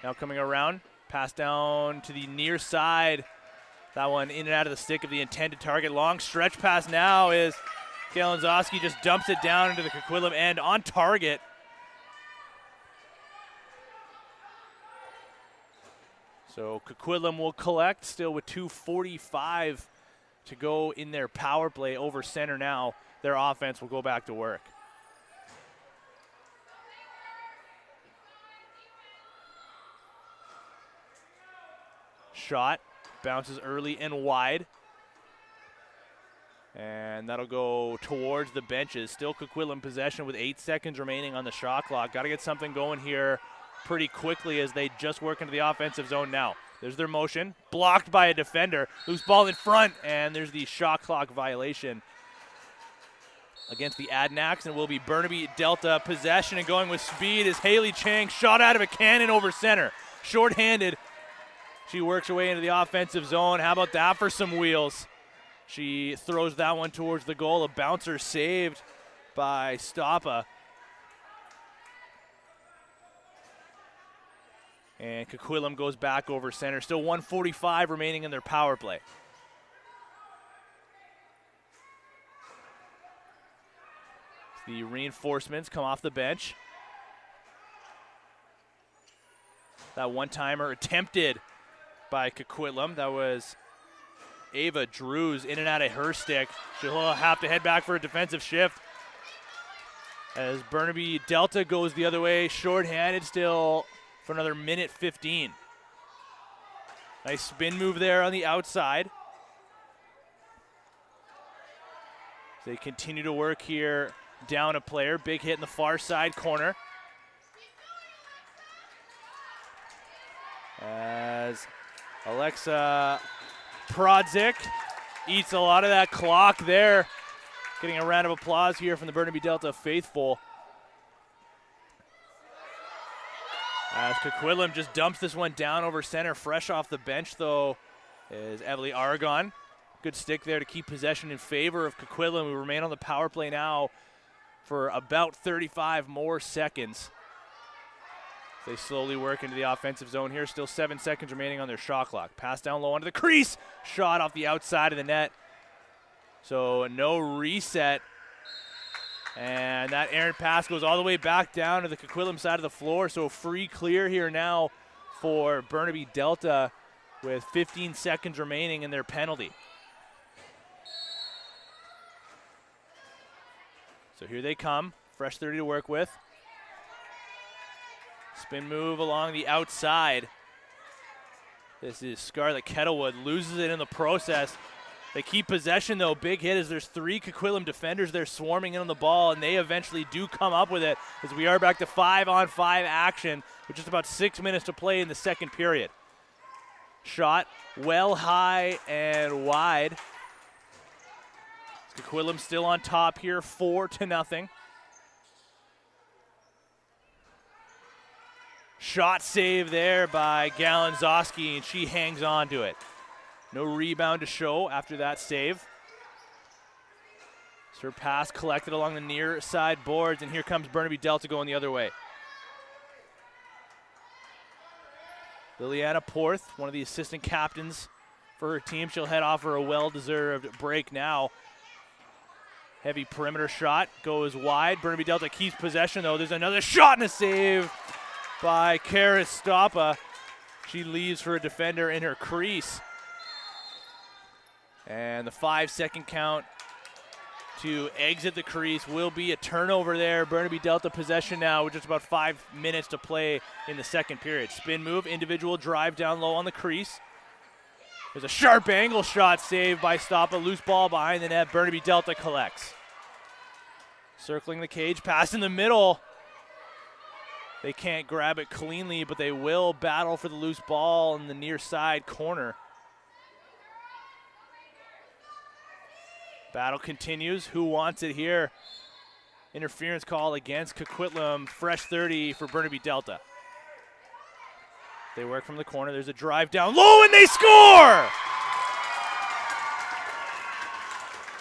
Now coming around, pass down to the near side. That one in and out of the stick of the intended target. Long stretch pass now is Galanzowski just dumps it down into the Coquitlam end on target. So Coquitlam will collect, still with 2:45 to go in their power play over center now. Their offense will go back to work. Shot, bounces early and wide. And that'll go towards the benches. Still Coquitlam possession with 8 seconds remaining on the shot clock. Got to get something going here pretty quickly as they just work into the offensive zone now. There's their motion, blocked by a defender. Loose ball in front, and there's the shot clock violation against the Adnaks, and it will be Burnaby Delta possession, and going with speed is Haley Chang, shot out of a cannon over center. Short-handed, she works her way into the offensive zone. How about that for some wheels? She throws that one towards the goal. A bouncer saved by Stoppa. And Coquitlam goes back over center. Still 1:45 remaining in their power play. The reinforcements come off the bench. That one-timer attempted by Coquitlam. That was Ava Drews in and out of her stick. She'll have to head back for a defensive shift as Burnaby Delta goes the other way, short-handed still for another minute 15. Nice spin move there on the outside. They continue to work here down a player. Big hit in the far side corner. As Alexa Prodzik eats a lot of that clock there. Getting a round of applause here from the Burnaby Delta faithful. As Coquitlam just dumps this one down over center. Fresh off the bench, though, is Emily Aragon. Good stick there to keep possession in favor of Coquitlam. We remain on the power play now for about 35 more seconds. They slowly work into the offensive zone here. Still 7 seconds remaining on their shot clock. Pass down low onto the crease. Shot off the outside of the net. So no reset. And that errant pass goes all the way back down to the Coquitlam side of the floor. So free clear here now for Burnaby Delta with 15 seconds remaining in their penalty. So here they come. Fresh 30 to work with. Spin move along the outside. This is Scarlett Kettlewood. Loses it in the process. They keep possession, though. Big hit as there's 3 Coquitlam defenders there swarming in on the ball, and they eventually do come up with it as we are back to 5-on-5 action with just about 6 minutes to play in the second period. Shot well high and wide. Coquitlam still on top here, 4-0. Shot save there by Galanzowski, and she hangs on to it. No rebound to show after that save. It's her pass collected along the near side boards, and here comes Burnaby Delta going the other way. Liliana Porth, one of the assistant captains for her team. She'll head off for a well-deserved break now. Heavy perimeter shot goes wide. Burnaby Delta keeps possession, though. There's another shot and a save by Karis Stoppa. She leaves for a defender in her crease. And the 5-second count to exit the crease will be a turnover there. Burnaby Delta possession now with just about 5 minutes to play in the second period. Spin move, individual drive down low on the crease. There's a sharp angle shot saved by Stoppa. Loose ball behind the net. Burnaby Delta collects. Circling the cage, pass in the middle. They can't grab it cleanly, but they will battle for the loose ball in the near side corner. Battle continues. Who wants it here? Interference call against Coquitlam. Fresh 30 for Burnaby Delta. They work from the corner. There's a drive down low, and they score!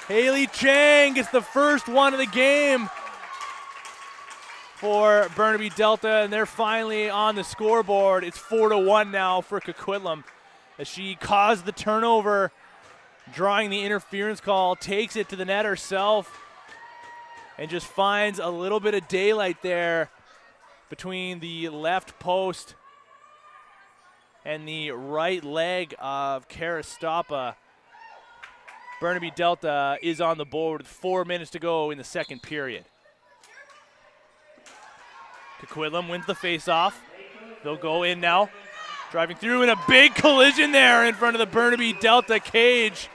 Haley Chang gets the first one of the game for Burnaby Delta, and they're finally on the scoreboard. It's 4-1 now for Coquitlam as she caused the turnover, drawing the interference call, takes it to the net herself, and just finds a little bit of daylight there between the left post and the right leg of Karis Stoppa. Burnaby Delta is on the board with 4 minutes to go in the second period. Coquitlam wins the faceoff. They'll go in now. Driving through in a big collision there in front of the Burnaby Delta cage.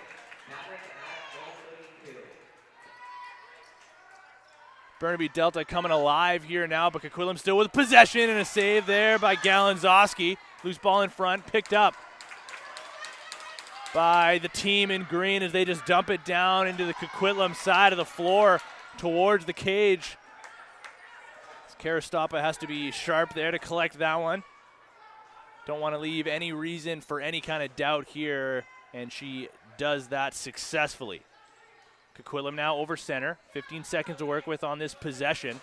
Burnaby Delta coming alive here now, but Coquitlam still with possession and a save there by Galanzowski. Loose ball in front, picked up by the team in green as they just dump it down into the Coquitlam side of the floor towards the cage. Karis Stoppa has to be sharp there to collect that one. Don't want to leave any reason for any kind of doubt here, and she does that successfully. Coquitlam now over center. 15 seconds to work with on this possession.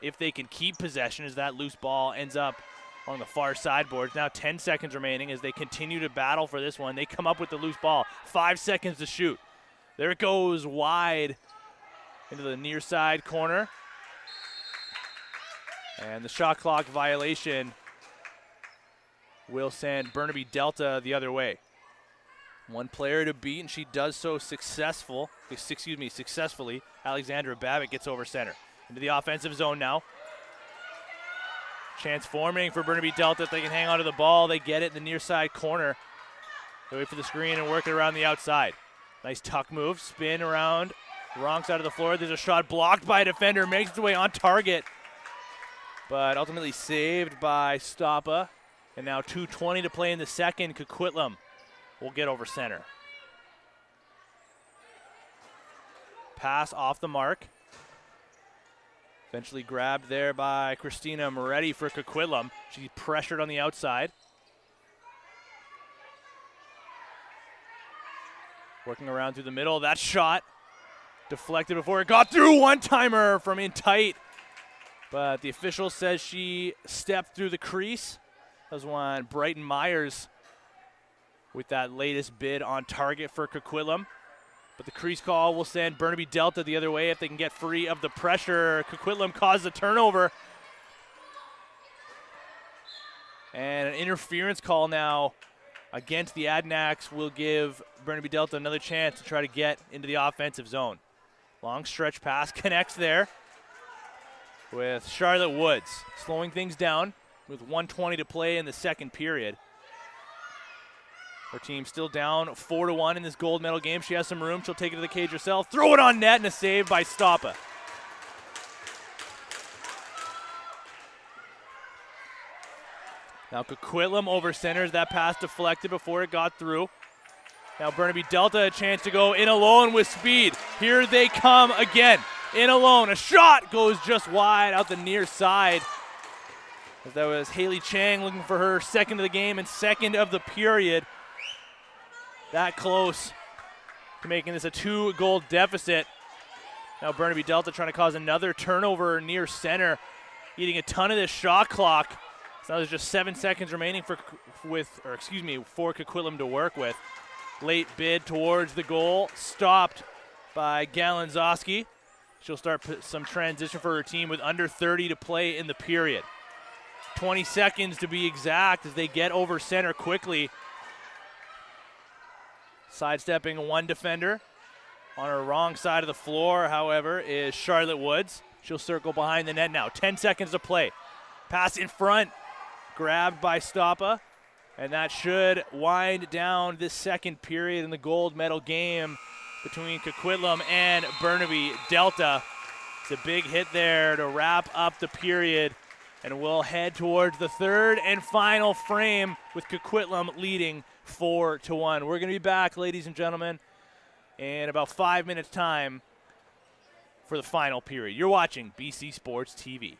If they can keep possession as that loose ball ends up on the far sideboards. Now 10 seconds remaining as they continue to battle for this one. They come up with the loose ball. 5 seconds to shoot. There it goes wide into the near side corner. And the shot clock violation will send Burnaby Delta the other way. One player to beat, and she does so successfully. Alexandra Babbitt gets over center. Into the offensive zone now. Chance forming for Burnaby Delta. If they can hang on to the ball, they get it in the near side corner. They wait for the screen and work it around the outside. Nice tuck move, spin around, wrong side of the floor. There's a shot blocked by a defender, makes its way on target, but ultimately saved by Stoppa. And now 2:20 to play in the second. Coquitlam will get over center. Pass off the mark. Eventually grabbed there by Christina Moretti for Coquitlam. She's pressured on the outside. Working around through the middle. That shot deflected before it got through. One-timer from in tight. But the official says she stepped through the crease. That was one Brighton Myers with that latest bid on target for Coquitlam. But the crease call will send Burnaby Delta the other way if they can get free of the pressure. Coquitlam caused a turnover. And an interference call now against the Adanacs will give Burnaby Delta another chance to try to get into the offensive zone. Long stretch pass connects there with Charlotte Woods. Slowing things down with 1:20 to play in the second period. Her team still down 4-1 in this gold medal game. She has some room. She'll take it to the cage herself. Throw it on net and a save by Stoppa. Now Coquitlam over centers. That pass deflected before it got through. Now Burnaby Delta a chance to go in alone with speed. Here they come again. In alone. A shot goes just wide out the near side. As that was Haley Chang looking for her second of the game and second of the period. That close to making this a 2-goal deficit. Now Burnaby Delta trying to cause another turnover near center. Eating a ton of this shot clock. So now there's just 7 seconds remaining for Coquitlam to work with. Late bid towards the goal, stopped by Galanzowski. She'll start some transition for her team with under 30 to play in the period. 20 seconds to be exact as they get over center quickly. Sidestepping one defender. On her wrong side of the floor, however, is Charlotte Woods. She'll circle behind the net now. 10 seconds to play. Pass in front, grabbed by Stoppa. And that should wind down this second period in the gold medal game between Coquitlam and Burnaby Delta. It's a big hit there to wrap up the period. And we'll head towards the third and final frame with Coquitlam leading 4-1. We're going to be back, ladies and gentlemen, in about 5 minutes' time for the final period. You're watching BC Sports TV.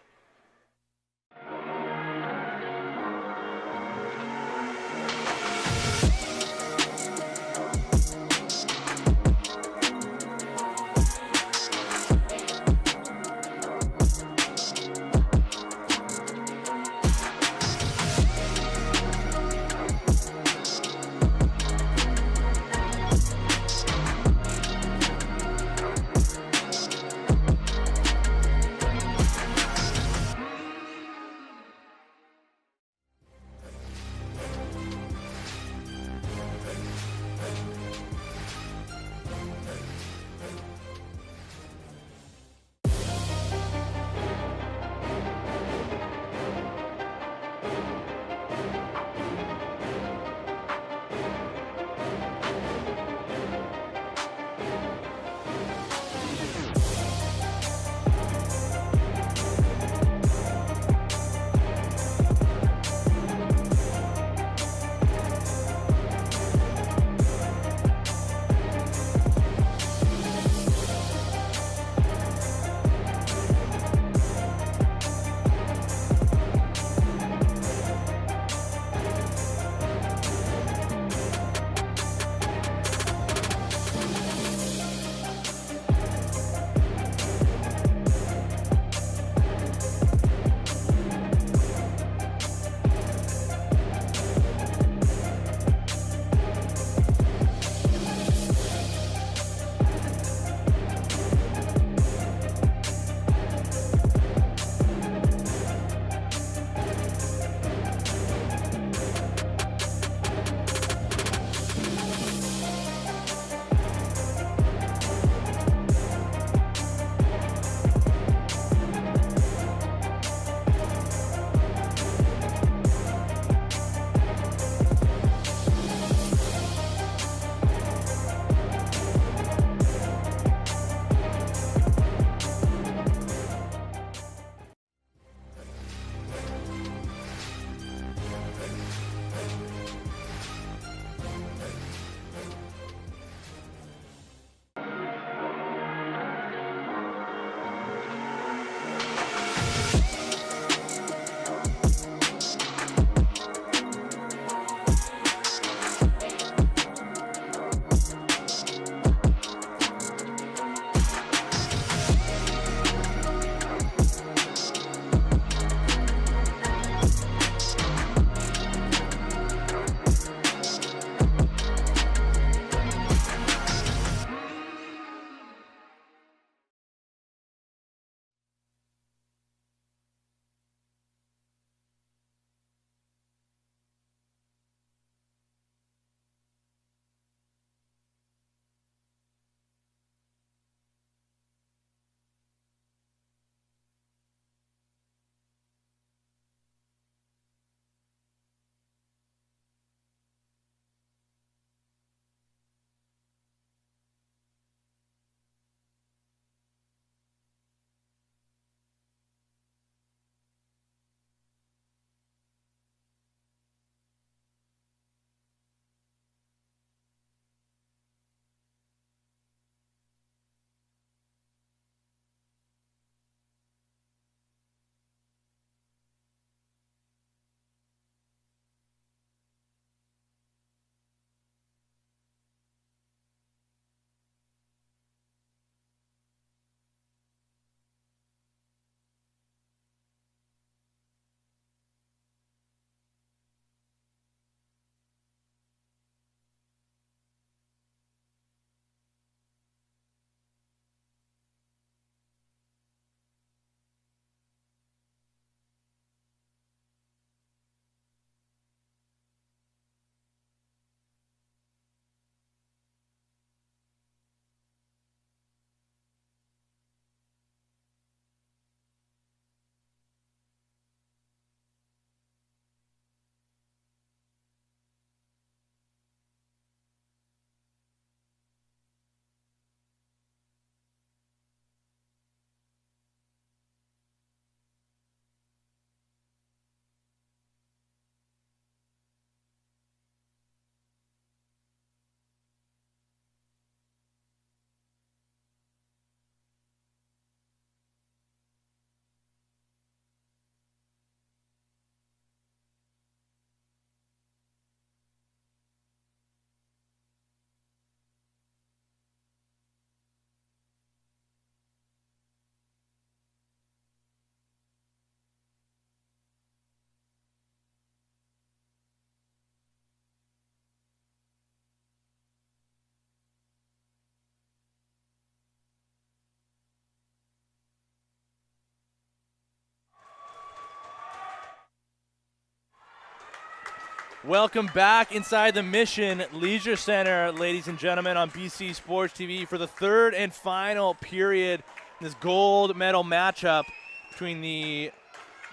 Welcome back inside the Mission Leisure Center, ladies and gentlemen, on BC Sports TV for the third and final period in this gold medal matchup between the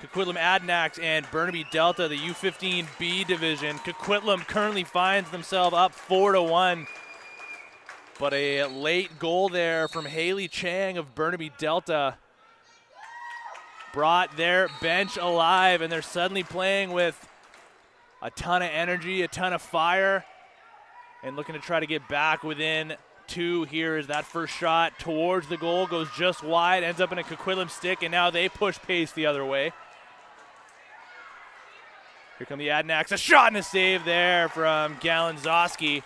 Coquitlam Adanacs and Burnaby Delta, the U15B division. Coquitlam currently finds themselves up 4-1, but a late goal there from Haley Chang of Burnaby Delta brought their bench alive, and they're suddenly playing with a ton of energy, a ton of fire, and looking to try to get back within two here as that first shot towards the goal goes just wide, ends up in a Coquitlam stick, and now they push pace the other way. Here come the Adanacs. A shot and a save there from Galanzowski.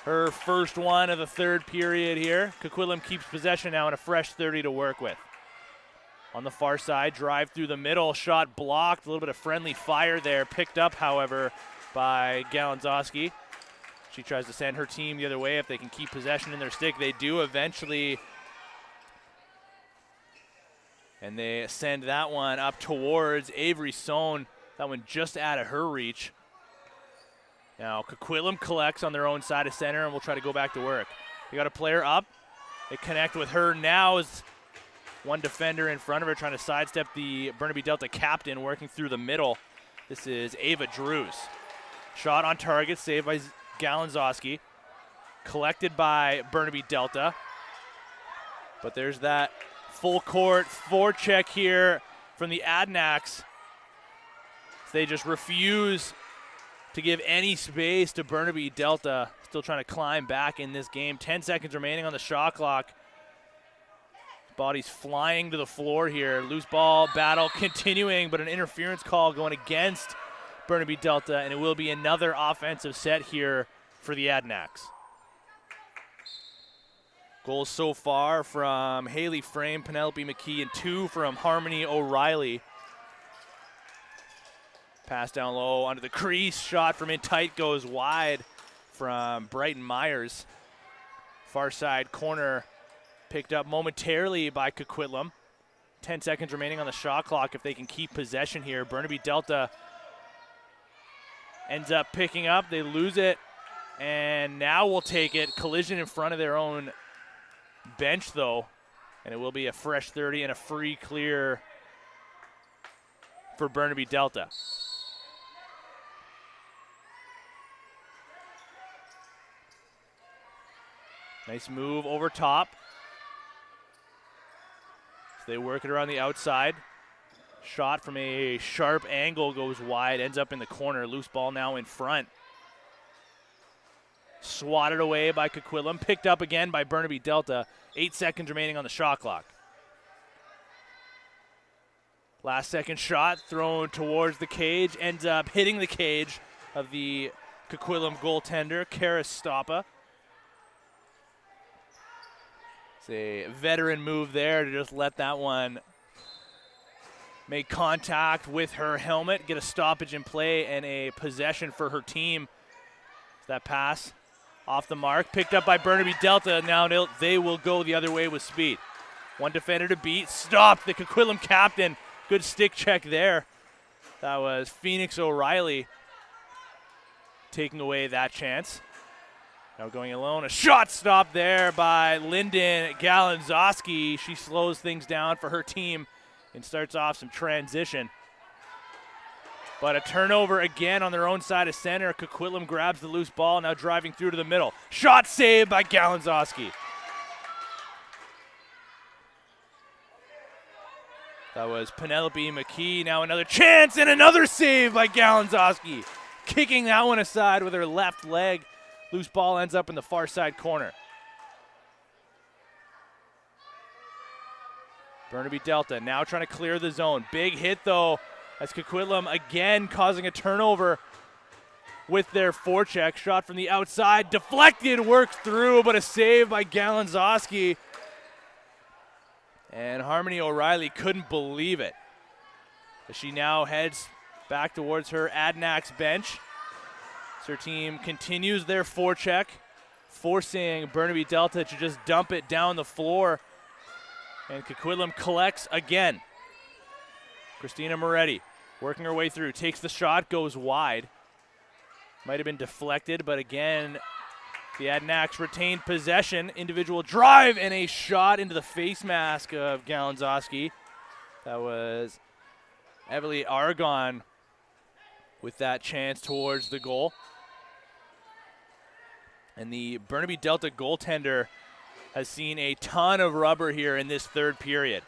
Her first one of the third period here. Coquitlam keeps possession now and a fresh 30 to work with. On the far side, drive through the middle, shot blocked, a little bit of friendly fire there, picked up, however, by Galanzowski. She tries to send her team the other way if they can keep possession in their stick. They do eventually, and they send that one up towards Avery Sohn. That one just out of her reach. Now Coquitlam collects on their own side of center, and we'll try to go back to work. They got a player up. They connect with her now as one defender in front of her trying to sidestep the Burnaby Delta captain working through the middle. This is Ava Drews. Shot on target, saved by Galanzowski. Collected by Burnaby Delta. But there's that full court forecheck here from the Adanacs. They just refuse to give any space to Burnaby Delta. Still trying to climb back in this game. 10 seconds remaining on the shot clock. Body's flying to the floor here. Loose ball battle continuing, but an interference call going against Burnaby Delta, and it will be another offensive set here for the Adanacs. Goals so far from Haley Frame, Penelope McKee, and 2 from Harmony O'Reilly. Pass down low onto the crease. Shot from in tight goes wide from Brighton Myers. Far side corner picked up momentarily by Coquitlam. 10 seconds remaining on the shot clock if they can keep possession here. Burnaby Delta ends up picking up. They lose it, and now will take it. Collision in front of their own bench, though, and it will be a fresh 30 and a free clear for Burnaby Delta. Nice move over top. So they work it around the outside. Shot from a sharp angle goes wide, ends up in the corner. Loose ball now in front. Swatted away by Coquitlam. Picked up again by Burnaby Delta. 8 seconds remaining on the shot clock. Last second shot thrown towards the cage. Ends up hitting the cage of the Coquitlam goaltender, Karis Stoppa. It's a veteran move there to just let that one make contact with her helmet, get a stoppage in play, and a possession for her team. That pass off the mark, picked up by Burnaby Delta. Now they will go the other way with speed. One defender to beat, stopped the Coquitlam captain. Good stick check there. That was Phoenix O'Reilly taking away that chance. Now going alone, a shot stop there by Lyndon Galanzowski. She slows things down for her team and starts off some transition. But a turnover again on their own side of center. Coquitlam grabs the loose ball, now driving through to the middle. Shot saved by Galanzowski. That was Penelope McKee. Now another chance and another save by Galanzowski. Kicking that one aside with her left leg. Loose ball ends up in the far side corner. Burnaby Delta now trying to clear the zone. Big hit though, as Coquitlam again causing a turnover with their forecheck. Shot from the outside, deflected, worked through, but a save by Galanzowski. And Harmony O'Reilly couldn't believe it, as she now heads back towards her Adanacs bench. So her team continues their forecheck, forcing Burnaby Delta to just dump it down the floor. And Coquitlam collects again. Christina Moretti working her way through, takes the shot, goes wide. Might have been deflected, but again, the Adanacs retained possession. Individual drive and a shot into the face mask of Galanzowski. That was Everly Argon with that chance towards the goal. And the Burnaby Delta goaltender has seen a ton of rubber here in this third period.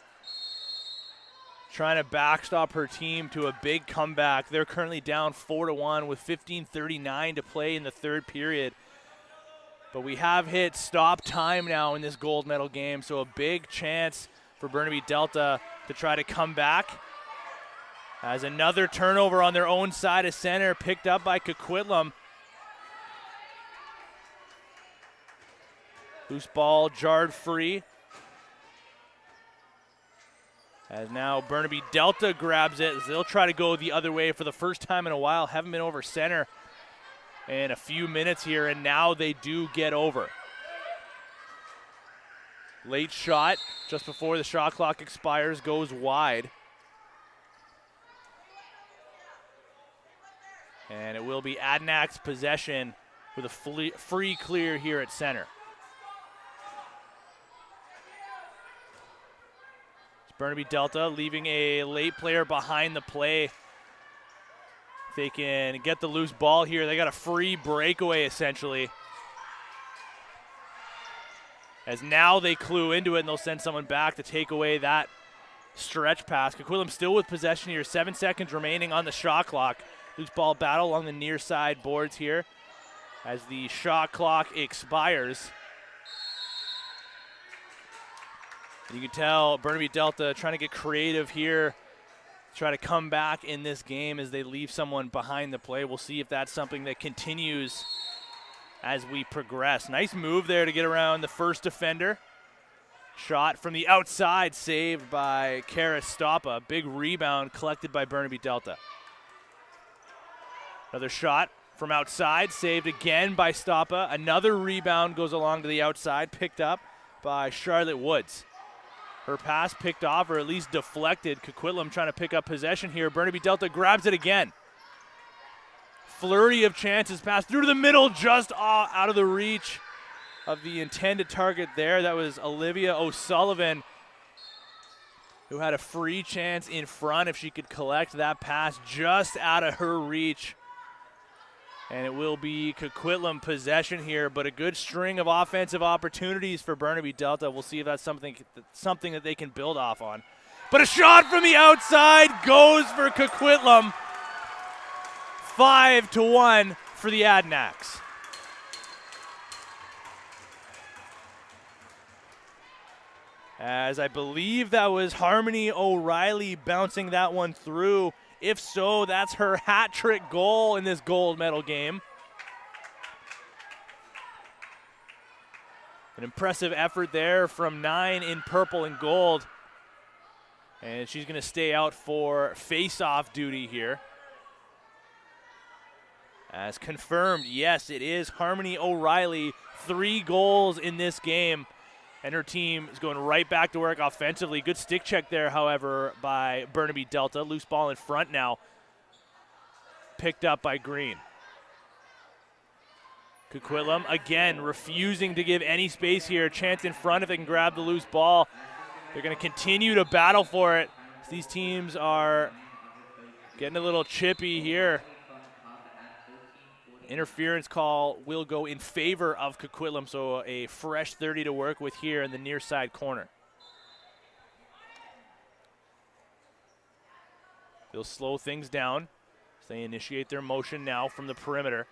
Trying to backstop her team to a big comeback. They're currently down 4-1 with 15:39 to play in the third period. But we have hit stop time now in this gold medal game, so a big chance for Burnaby Delta to try to come back. As another turnover on their own side of center, picked up by Coquitlam. Loose ball jarred free. As now Burnaby Delta grabs it. They'll try to go the other way for the first time in a while. Haven't been over center in a few minutes here, and now they do get over. Late shot just before the shot clock expires goes wide. And it will be Adanac's possession with a free clear here at center. Burnaby Delta leaving a late player behind the play. If they can get the loose ball here, they got a free breakaway essentially. As now they clue into it and they'll send someone back to take away that stretch pass. Coquitlam still with possession here, 7 seconds remaining on the shot clock. Loose ball battle along the near side boards here as the shot clock expires. You can tell Burnaby Delta trying to get creative here, try to come back in this game as they leave someone behind the play. We'll see if that's something that continues as we progress. Nice move there to get around the first defender. Shot from the outside, saved by Kara Stoppa. Big rebound collected by Burnaby Delta. Another shot from outside, saved again by Stoppa. Another rebound goes along to the outside, picked up by Charlotte Woods. Her pass picked off, or at least deflected. Coquitlam trying to pick up possession here. Burnaby Delta grabs it again. Flurry of chances, pass through to the middle, just out of the reach of the intended target there. That was Olivia O'Sullivan, who had a free chance in front if she could collect that pass just out of her reach. And it will be Coquitlam possession here, but a good string of offensive opportunities for Burnaby Delta. We'll see if that's something that they can build off on. But a shot from the outside goes for Coquitlam. 5-1 for the Adanacs. As I believe that was Harmony O'Reilly bouncing that one through. If so, that's her hat trick goal in this gold medal game. An impressive effort there from 9 in purple and gold. And she's going to stay out for face-off duty here. As confirmed, yes, it is Harmony O'Reilly. 3 goals in this game. And her team is going right back to work offensively. Good stick check there, however, by Burnaby Delta. Loose ball in front now. Picked up by Green. Coquitlam, again, refusing to give any space here. Chance in front if they can grab the loose ball. They're going to continue to battle for it. These teams are getting a little chippy here. Interference call will go in favor of Coquitlam, so a fresh 30 to work with here in the near side corner. They'll slow things down as they initiate their motion now from the perimeter.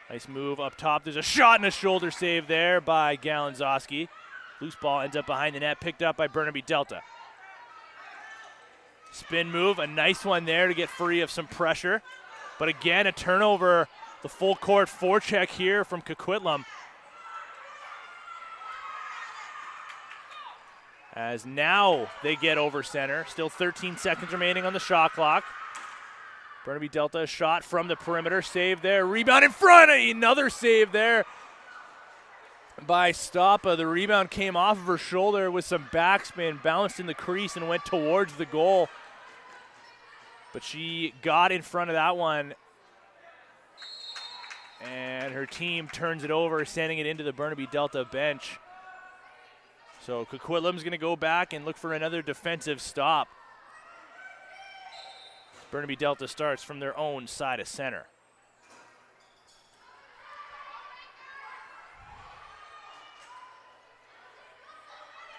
Nice move up top. There's a shot and a shoulder save there by Galanzowski. Loose ball ends up behind the net, picked up by Burnaby Delta. Spin move, a nice one there to get free of some pressure. But again, a turnover. The full court forecheck here from Coquitlam. As now they get over center. Still 13 seconds remaining on the shot clock. Burnaby Delta shot from the perimeter. Save there. Rebound in front. Another save there by Stoppa. The rebound came off of her shoulder with some backspin. Bounced in the crease and went towards the goal. But she got in front of that one and her team turns it over, sending it into the Burnaby Delta bench. So Coquitlam's going to go back and look for another defensive stop. Burnaby Delta starts from their own side of center.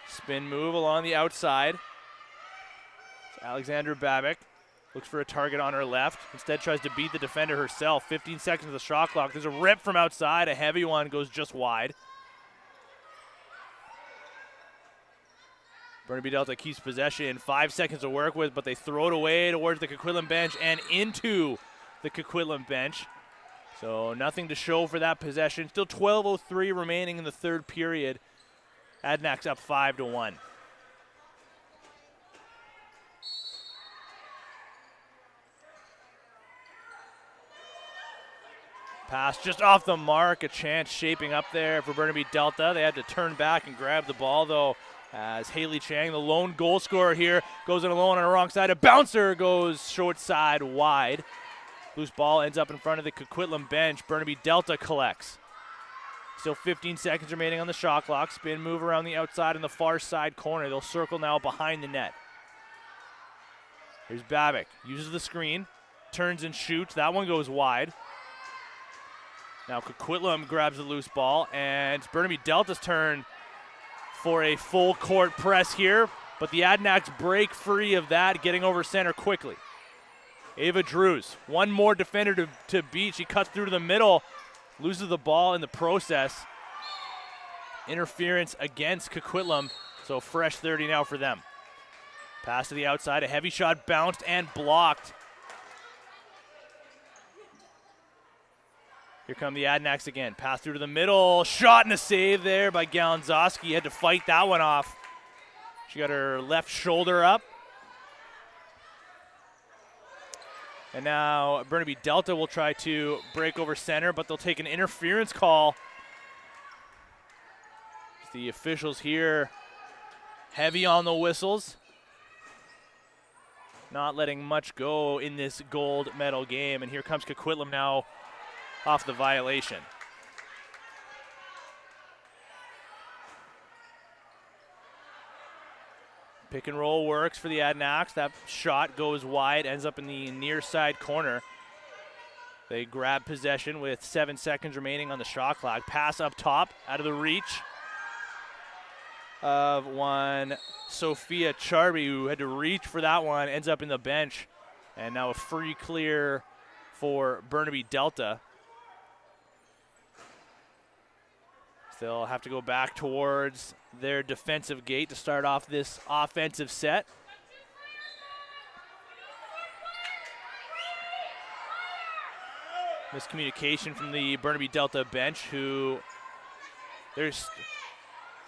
Spin move along the outside. So Alexandra Babic looks for a target on her left. Instead tries to beat the defender herself. 15 seconds of the shot clock. There's a rip from outside. A heavy one goes just wide. Burnaby Delta keeps possession. 5 seconds to work with, but they throw it away towards the Coquitlam bench and into the Coquitlam bench. So nothing to show for that possession. Still 12:03 remaining in the third period. Adanacs up 5-1. Pass just off the mark. A chance shaping up there for Burnaby Delta. They had to turn back and grab the ball, though, as Haley Chang, the lone goal scorer here, goes in alone on the wrong side. A bouncer goes short side wide. Loose ball ends up in front of the Coquitlam bench. Burnaby Delta collects. Still 15 seconds remaining on the shot clock. Spin move around the outside in the far side corner. They'll circle now behind the net. Here's Babic. Uses the screen. Turns and shoots. That one goes wide. Now Coquitlam grabs the loose ball, and it's Burnaby Delta's turn for a full court press here. But the Adanacs break free of that, getting over center quickly. Ava Drews, one more defender to beat. She cuts through to the middle. Loses the ball in the process. Interference against Coquitlam, so fresh 30 now for them. Pass to the outside, a heavy shot bounced and blocked. Here come the Adanacs again. Pass through to the middle, shot and a save there by Galanzowski. Had to fight that one off. She got her left shoulder up. And now Burnaby Delta will try to break over center, but they'll take an interference call. The officials here heavy on the whistles. Not letting much go in this gold medal game. And here comes Coquitlam now off the violation. Pick and roll works for the Adanacs. That shot goes wide, ends up in the near side corner. They grab possession with 7 seconds remaining on the shot clock. Pass up top, out of the reach of one Sophia Charby, who had to reach for that one, ends up in the bench. And now a free clear for Burnaby Delta. They'll have to go back towards their defensive gate to start off this offensive set. Miscommunication from the Burnaby Delta bench, who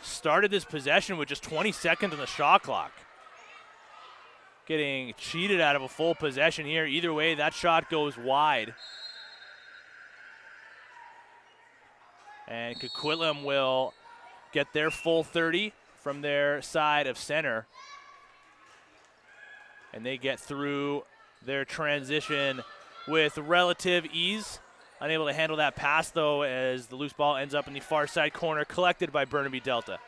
started this possession with just 20 seconds on the shot clock. Getting cheated out of a full possession here. Either way, that shot goes wide. And Coquitlam will get their full 30 from their side of center. And they get through their transition with relative ease. Unable to handle that pass, though, as the loose ball ends up in the far side corner, collected by Burnaby Delta.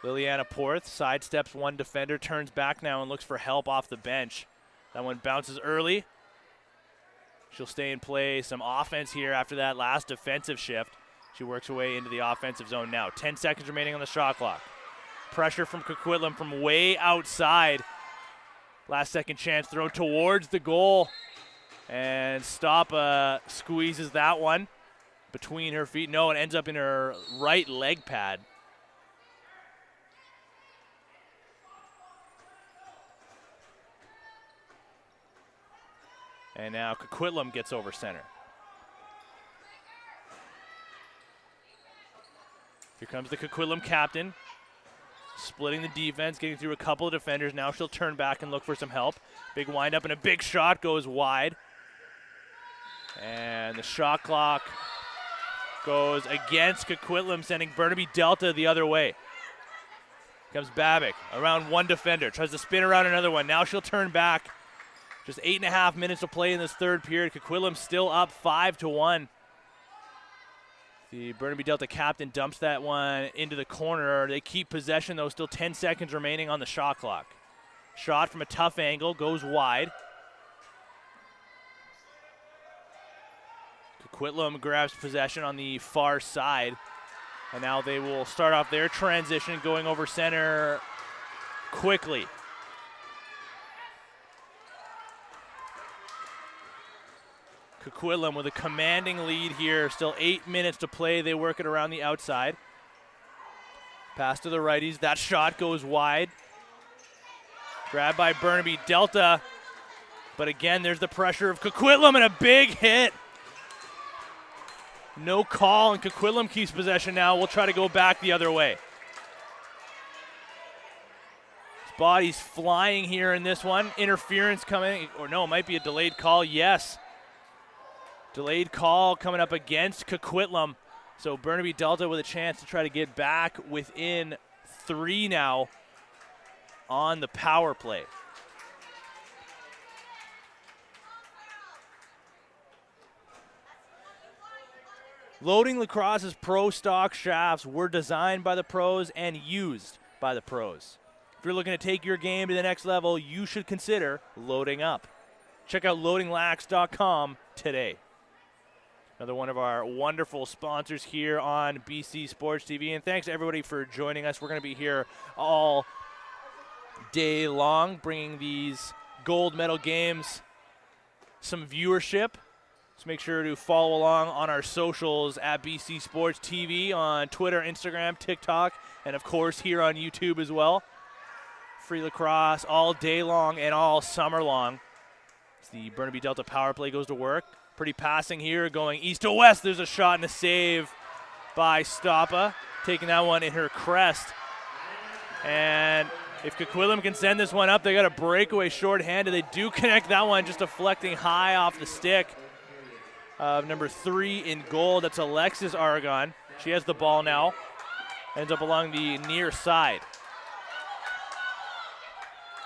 Liliana Porth sidesteps one defender, turns back now and looks for help off the bench. That one bounces early. She'll stay in play. Some offense here after that last defensive shift. She works her way into the offensive zone now. 10 seconds remaining on the shot clock. Pressure from Coquitlam from way outside. Last second chance throw towards the goal. And Stoppa squeezes that one between her feet. No, it ends up in her right leg pad. And now Coquitlam gets over center. Here comes the Coquitlam captain. Splitting the defense, getting through a couple of defenders. Now she'll turn back and look for some help. Big windup and a big shot goes wide. And the shot clock goes against Coquitlam, sending Burnaby Delta the other way. Here comes Babic around one defender. Tries to spin around another one. Now she'll turn back. Just 8.5 minutes to play in this third period. Coquitlam still up 5-1. The Burnaby Delta captain dumps that one into the corner. They keep possession, though. Still 10 seconds remaining on the shot clock. Shot from a tough angle, goes wide. Coquitlam grabs possession on the far side. And now they will start off their transition, going over center quickly. Coquitlam with a commanding lead here. Still 8 minutes to play. They work it around the outside. Pass to the righties. That shot goes wide. Grabbed by Burnaby Delta. But again, there's the pressure of Coquitlam and a big hit. No call, and Coquitlam keeps possession now. We'll try to go back the other way. His body's flying here in this one. Interference coming, or no, it might be a delayed call. Yes. Delayed call coming up against Coquitlam. So Burnaby Delta with a chance to try to get back within 3 now on the power play. Loading Lacrosse's pro stock shafts were designed by the pros and used by the pros. If you're looking to take your game to the next level, you should consider loading up. Check out loadinglax.com today. Another one of our wonderful sponsors here on BC Sports TV. And thanks to everybody for joining us. We're going to be here all day long, bringing these gold medal games some viewership. So make sure to follow along on our socials at BC Sports TV on Twitter, Instagram, TikTok, and of course here on YouTube as well. Free lacrosse all day long and all summer long. As the Burnaby Delta power play goes to work. Pretty passing here, going east to west. There's a shot and a save by Stoppa, taking that one in her crest. And if Coquitlam can send this one up, they got a breakaway shorthanded. They do connect that one, just deflecting high off the stick of number 3 in goal. That's Alexis Aragon. She has the ball now. Ends up along the near side.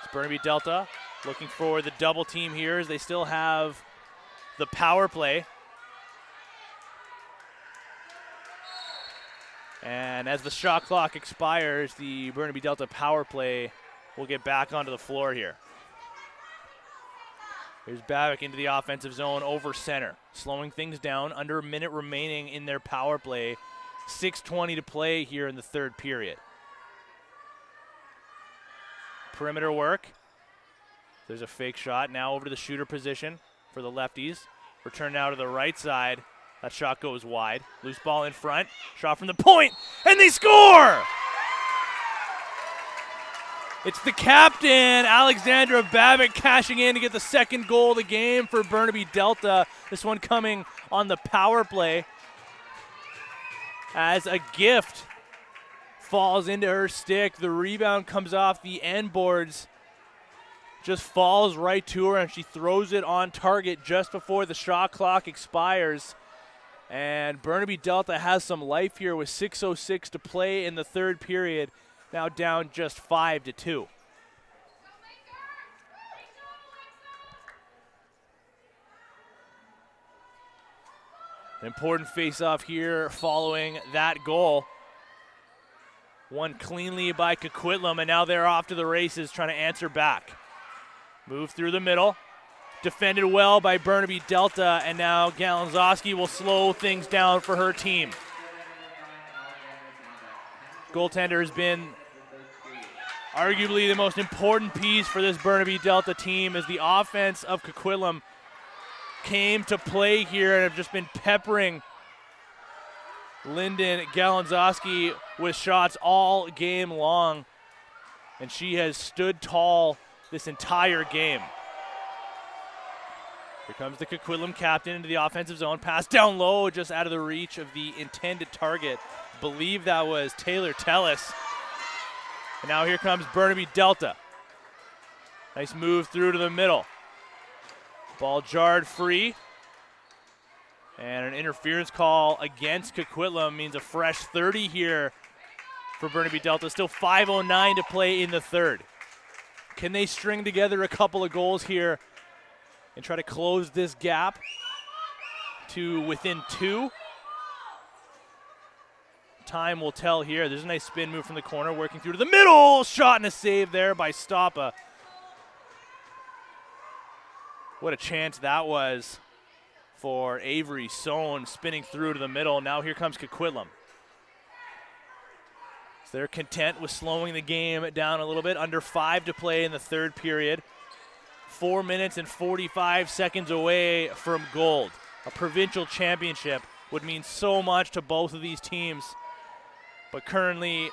It's Burnaby Delta looking for the double team here as they still have the power play. And as the shot clock expires, the Burnaby Delta power play will get back onto the floor here. Here's Babic into the offensive zone over center. Slowing things down, under a minute remaining in their power play. 6:20 to play here in the third period. Perimeter work. There's a fake shot. Now over to the shooter position for the lefties. Return now to the right side. That shot goes wide. Loose ball in front. Shot from the point, and they score! It's the captain, Alexandra Babic, cashing in to get the second goal of the game for Burnaby Delta. This one coming on the power play as a gift falls into her stick. The rebound comes off the end boards, just falls right to her, and she throws it on target just before the shot clock expires. And Burnaby Delta has some life here with 6:06 to play in the third period. Now down just 5-2. An important face-off here following that goal. Won cleanly by Coquitlam, and now they're off to the races trying to answer back. Move through the middle. Defended well by Burnaby Delta, and now Galanzowski will slow things down for her team. Goaltender has been arguably the most important piece for this Burnaby Delta team, as the offense of Coquitlam came to play here and have just been peppering Lyndon Galanzowski with shots all game long, and she has stood tall this entire game. Here comes the Coquitlam captain into the offensive zone. Pass down low, just out of the reach of the intended target. Believe that was Taylor Tellis. And now here comes Burnaby Delta. Nice move through to the middle. Ball jarred free. And an interference call against Coquitlam means a fresh 30 here for Burnaby Delta. Still 5:09 to play in the third. Can they string together a couple of goals here and try to close this gap to within 2. Time will tell here. There's a nice spin move from the corner, working through to the middle. Shot and a save there by Stoppa. What a chance that was for Avery Sohn, spinning through to the middle. Now here comes Coquitlam. So they're content with slowing the game down a little bit. Under 5 to play in the third period. 4 minutes and 45 seconds away from gold. A provincial championship would mean so much to both of these teams. But currently,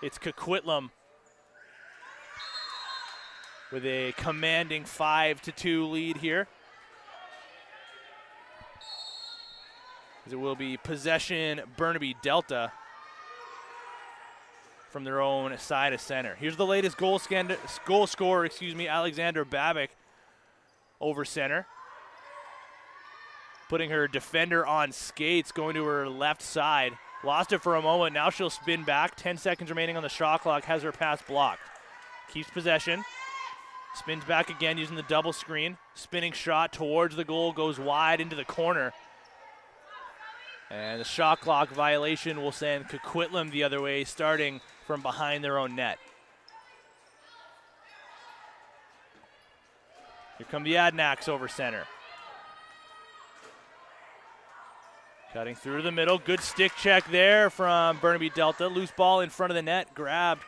it's Coquitlam with a commanding 5-2 lead here. As it will be possession Burnaby Delta from their own side of center. Here's the latest goal scorer, Alexander Babic over center. Putting her defender on skates, going to her left side. Lost it for a moment, now she'll spin back. 10 seconds remaining on the shot clock, has her pass blocked. Keeps possession, spins back again using the double screen. Spinning shot towards the goal, goes wide into the corner. And the shot clock violation will send Coquitlam the other way, starting from behind their own net. Here come the Adnaks over center. Cutting through to the middle, good stick check there from Burnaby Delta. Loose ball in front of the net, grabbed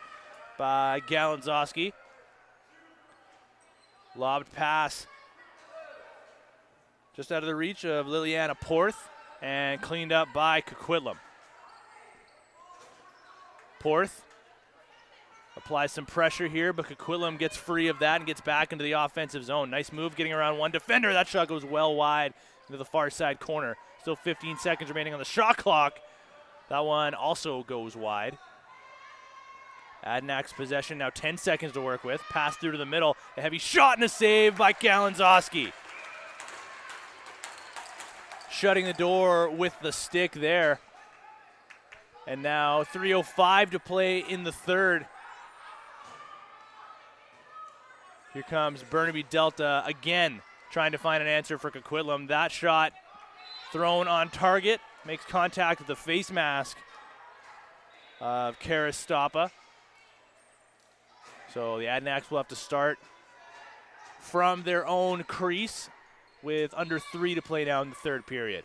by Galanzowski. Lobbed pass just out of the reach of Liliana Porth and cleaned up by Coquitlam. Porth applies some pressure here, but Coquitlam gets free of that and gets back into the offensive zone. Nice move getting around one defender. That shot goes well wide into the far side corner. Still 15 seconds remaining on the shot clock. That one also goes wide. Adnak's possession, now 10 seconds to work with. Pass through to the middle. A heavy shot and a save by Galanzowski. Shutting the door with the stick there. And now 3:05 to play in the third. Here comes Burnaby Delta again, trying to find an answer for Coquitlam. That shot thrown on target, makes contact with the face mask of Karis Stoppa. So the Adnaks will have to start from their own crease with under 3 to play now in the third period.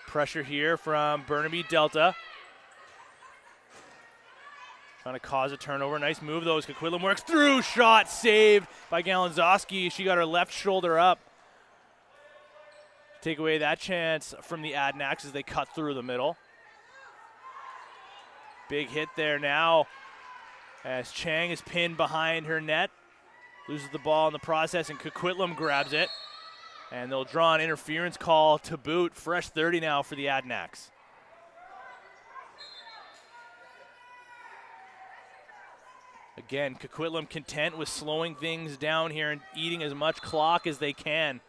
Pressure here from Burnaby Delta. Trying to cause a turnover. Nice move, though, as Coquitlam works through. Shot saved by Galanzowski. She got her left shoulder up. Take away that chance from the Adnaks as they cut through the middle. Big hit there now as Chang is pinned behind her net. Loses the ball in the process, and Coquitlam grabs it. And they'll draw an interference call to boot. Fresh 30 now for the Adnaks. Again, Coquitlam content with slowing things down here and eating as much clock as they can.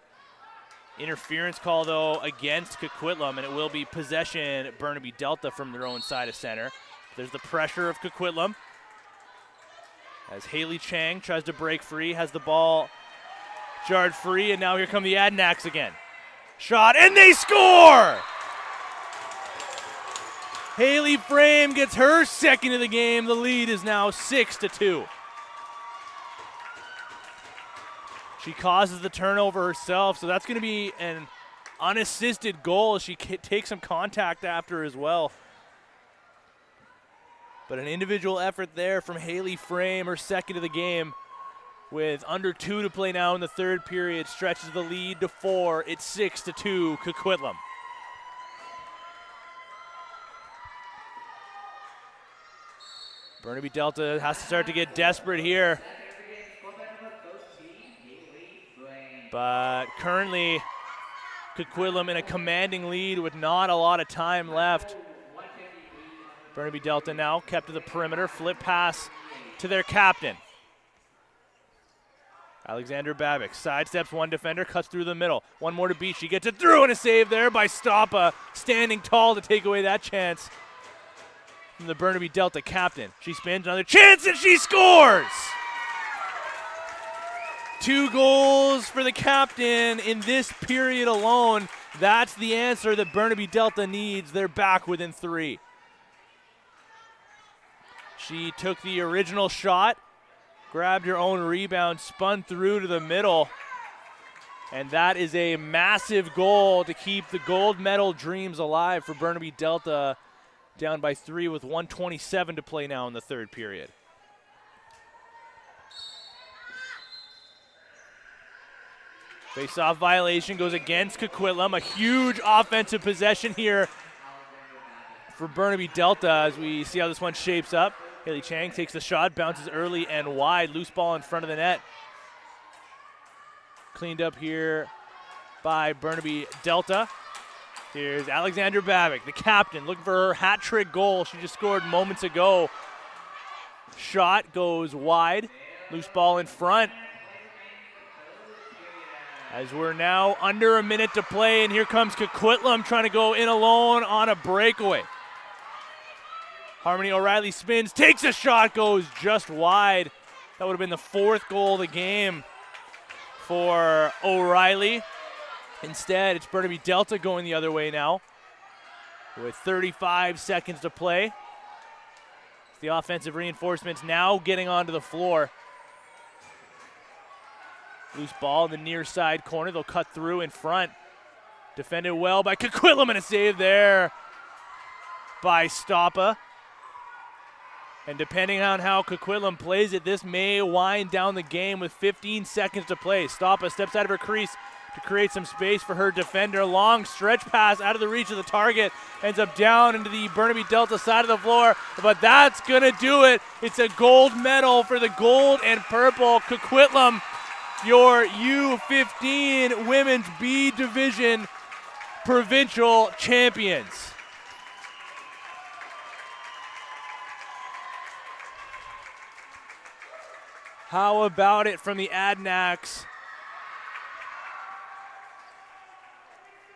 Interference call, though, against Coquitlam, and it will be possession Burnaby Delta from their own side of center. There's the pressure of Coquitlam as Haley Chang tries to break free, has the ball jarred free, and now here come the Adnaks again. Shot, and they score! Haley Frame gets her second of the game. The lead is now 6-2. She causes the turnover herself, so that's going to be an unassisted goal as she takes some contact after as well. But an individual effort there from Haley Frame, her second of the game. With under 2 to play now in the third period, stretches the lead to 4. It's 6-2 Coquitlam. Burnaby Delta has to start to get desperate here. But currently, Coquitlam in a commanding lead with not a lot of time left. Burnaby Delta now kept to the perimeter. Flip pass to their captain. Alexander Babic sidesteps one defender, cuts through the middle. One more to beat. She gets it through, and a save there by Stoppa, standing tall to take away that chance from the Burnaby Delta captain. She spins, another chance, and she scores! 2 goals for the captain in this period alone. That's the answer that Burnaby Delta needs. They're back within 3. She took the original shot, grabbed her own rebound, spun through to the middle. And that is a massive goal to keep the gold medal dreams alive for Burnaby Delta, down by 3 with 1:27 to play now in the 3rd period. Face-off violation goes against Coquitlam. A huge offensive possession here for Burnaby Delta as we see how this one shapes up. Haley Chang takes the shot, bounces early and wide. Loose ball in front of the net. Cleaned up here by Burnaby Delta. Here's Alexandra Babic, the captain, looking for her hat trick goal. She just scored moments ago. Shot goes wide. Loose ball in front. As we're now under a minute to play, and here comes Coquitlam trying to go in alone on a breakaway. Harmony O'Reilly spins, takes a shot, goes just wide. That would have been the 4th goal of the game for O'Reilly. Instead, it's Burnaby Delta going the other way now with 35 seconds to play. The offensive reinforcements now getting onto the floor. Loose ball in the near side corner. They'll cut through in front. Defended well by Coquitlam, and a save there by Stoppa. And depending on how Coquitlam plays it, this may wind down the game with 15 seconds to play. Stoppa steps out of her crease to create some space for her defender. Long stretch pass out of the reach of the target. Ends up down into the Burnaby Delta side of the floor. But that's going to do it. It's a gold medal for the gold and purple. Coquitlam, your U15 Women's B Division provincial champions. How about it from the Adnaks,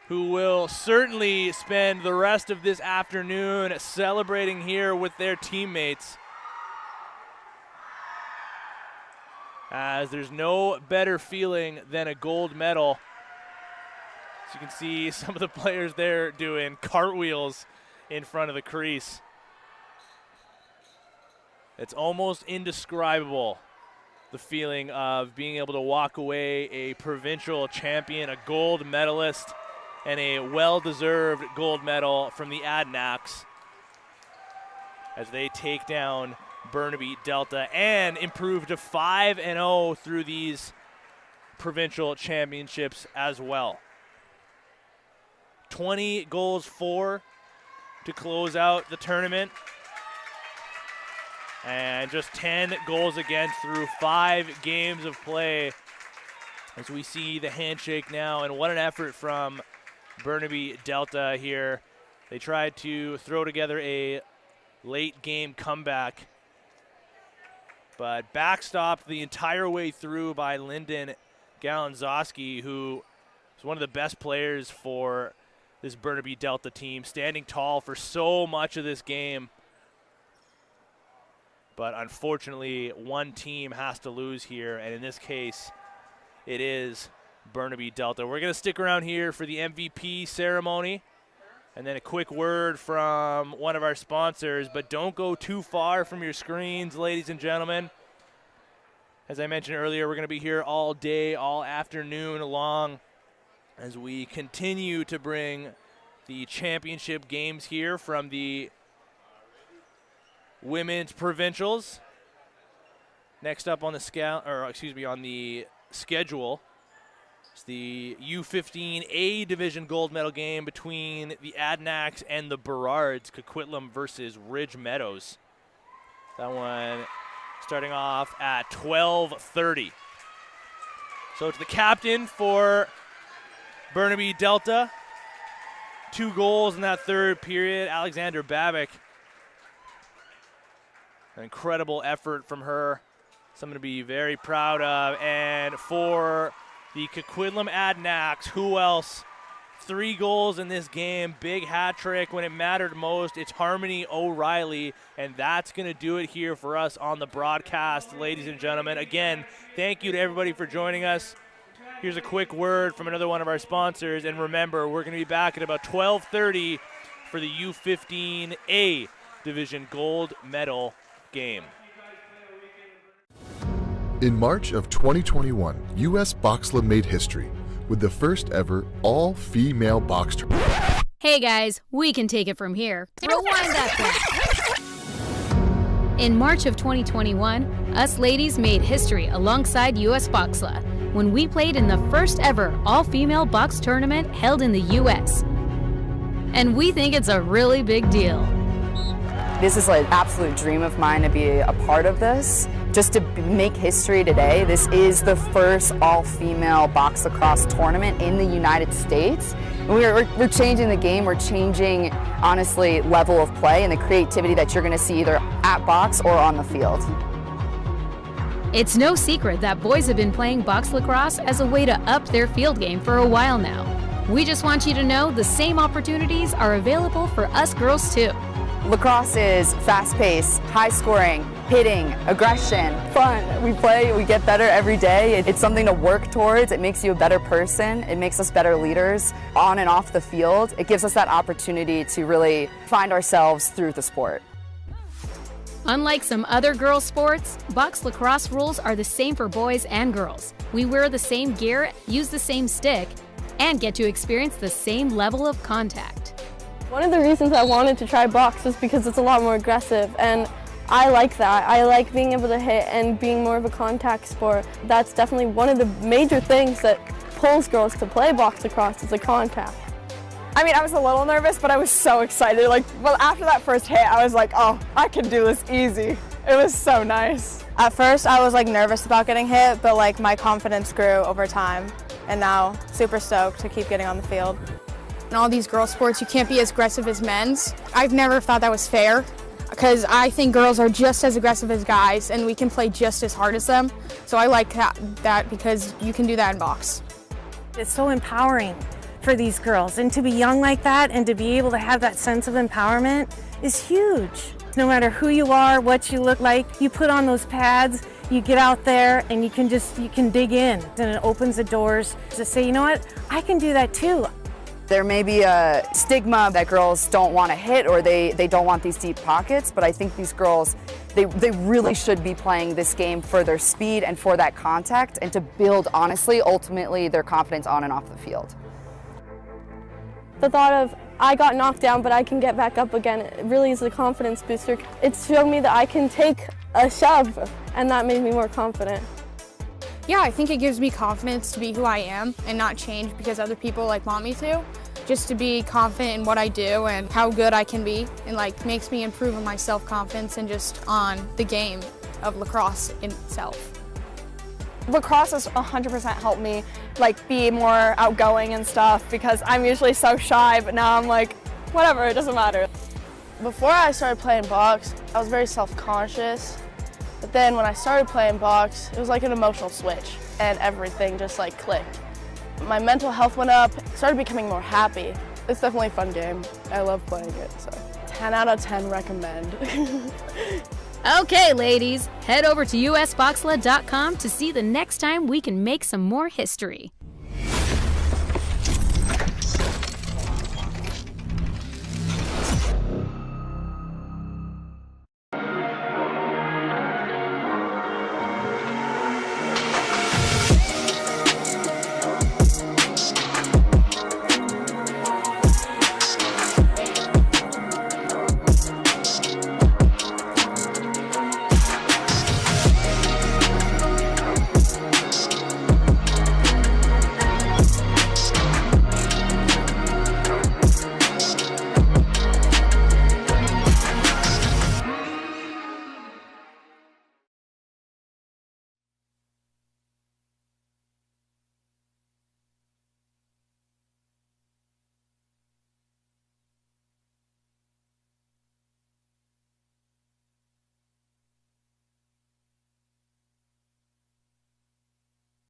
who will certainly spend the rest of this afternoon celebrating here with their teammates, as there's no better feeling than a gold medal. As you can see, some of the players there doing cartwheels in front of the crease. It's almost indescribable, the feeling of being able to walk away a provincial champion, a gold medalist, and a well-deserved gold medal from the Adnaks as they take down Burnaby Delta and improve to 5-0 through these provincial championships as well. 20 goals for to close out the tournament, and just 10 goals against through 5 games of play as we see the handshake now. And what an effort from Burnaby Delta here. They tried to throw together a late game comeback, but backstopped the entire way through by Lyndon Galanzowski, who is one of the best players for this Burnaby Delta team, standing tall for so much of this game. But unfortunately, one team has to lose here, and in this case, it is Burnaby Delta. We're going to stick around here for the MVP ceremony, and then a quick word from one of our sponsors, but don't go too far from your screens, ladies and gentlemen. As I mentioned earlier, we're going to be here all day, all afternoon long, as we continue to bring the championship games here from the women's provincials. Next up on the on the schedule, it's the U15A division gold medal game between the Adnaks and the Burrards, Coquitlam versus Ridge Meadows. That one starting off at 12:30. So it's the captain for Burnaby Delta. 2 goals in that 3rd period, Alexandra Babic. An incredible effort from her, something to be very proud of. And for the Coquitlam Adnaks, who else? 3 goals in this game, big hat trick when it mattered most. It's Harmony O'Reilly, and that's going to do it here for us on the broadcast, ladies and gentlemen. Again, thank you to everybody for joining us. Here's a quick word from another one of our sponsors, and remember, we're going to be back at about 12:30 for the U15A Division Gold Medal game. In March of 2021, U.S. Boxla made history with the first ever all-female box tournament. Hey guys, we can take it from here. Rewind that back. In March of 2021, us ladies made history alongside U.S. Boxla when we played in the first ever all-female box tournament held in the U.S. And we think it's a really big deal. This is an absolute dream of mine to be a part of this. Just to make history today, this is the first all-female box lacrosse tournament in the United States. We're changing the game, we're changing, honestly, level of play and the creativity that you're going to see either at box or on the field. It's no secret that boys have been playing box lacrosse as a way to up their field game for a while now. We just want you to know the same opportunities are available for us girls too. Lacrosse is fast-paced, high-scoring, hitting, aggression, fun. We play, we get better every day. It's something to work towards. It makes you a better person. It makes us better leaders on and off the field. It gives us that opportunity to really find ourselves through the sport. Unlike some other girls' sports, box lacrosse rules are the same for boys and girls. We wear the same gear, use the same stick, and get to experience the same level of contact. One of the reasons I wanted to try box is because it's a lot more aggressive, and I like that. I like being able to hit and being more of a contact sport. That's definitely one of the major things that pulls girls to play box lacrosse is the contact. I mean, I was a little nervous, but I was so excited. Well, after that first hit, I was like, oh, I can do this easy. It was so nice. At first, I was nervous about getting hit, but my confidence grew over time, and now super stoked to keep getting on the field. In all these girl sports, you can't be as aggressive as men's. I've never thought that was fair because I think girls are just as aggressive as guys and we can play just as hard as them. So I like that because you can do that in box. It's so empowering for these girls, and to be young like that and to be able to have that sense of empowerment is huge. No matter who you are, what you look like, you put on those pads, you get out there and you can dig in, and it opens the doors to say, you know what, I can do that too. There may be a stigma that girls don't want to hit or they don't want these deep pockets, but I think these girls, they really should be playing this game for their speed and for that contact and to build, honestly, ultimately, their confidence on and off the field. The thought of, I got knocked down, but I can get back up again, it really is a confidence booster. It showed me that I can take a shove, and that made me more confident. Yeah, I think it gives me confidence to be who I am and not change because other people want me to. Just to be confident in what I do and how good I can be, and makes me improve on my self-confidence and just on the game of lacrosse in itself. Lacrosse has 100% helped me be more outgoing and stuff because I'm usually so shy, but now I'm whatever, it doesn't matter. Before I started playing box, I was very self-conscious. But then when I started playing box, it was like an emotional switch and everything just clicked. My mental health went up, started becoming more happy. It's definitely a fun game. I love playing it, so 10 out of 10 recommend. Okay, ladies, head over to usboxla.com to see the next time we can make some more history.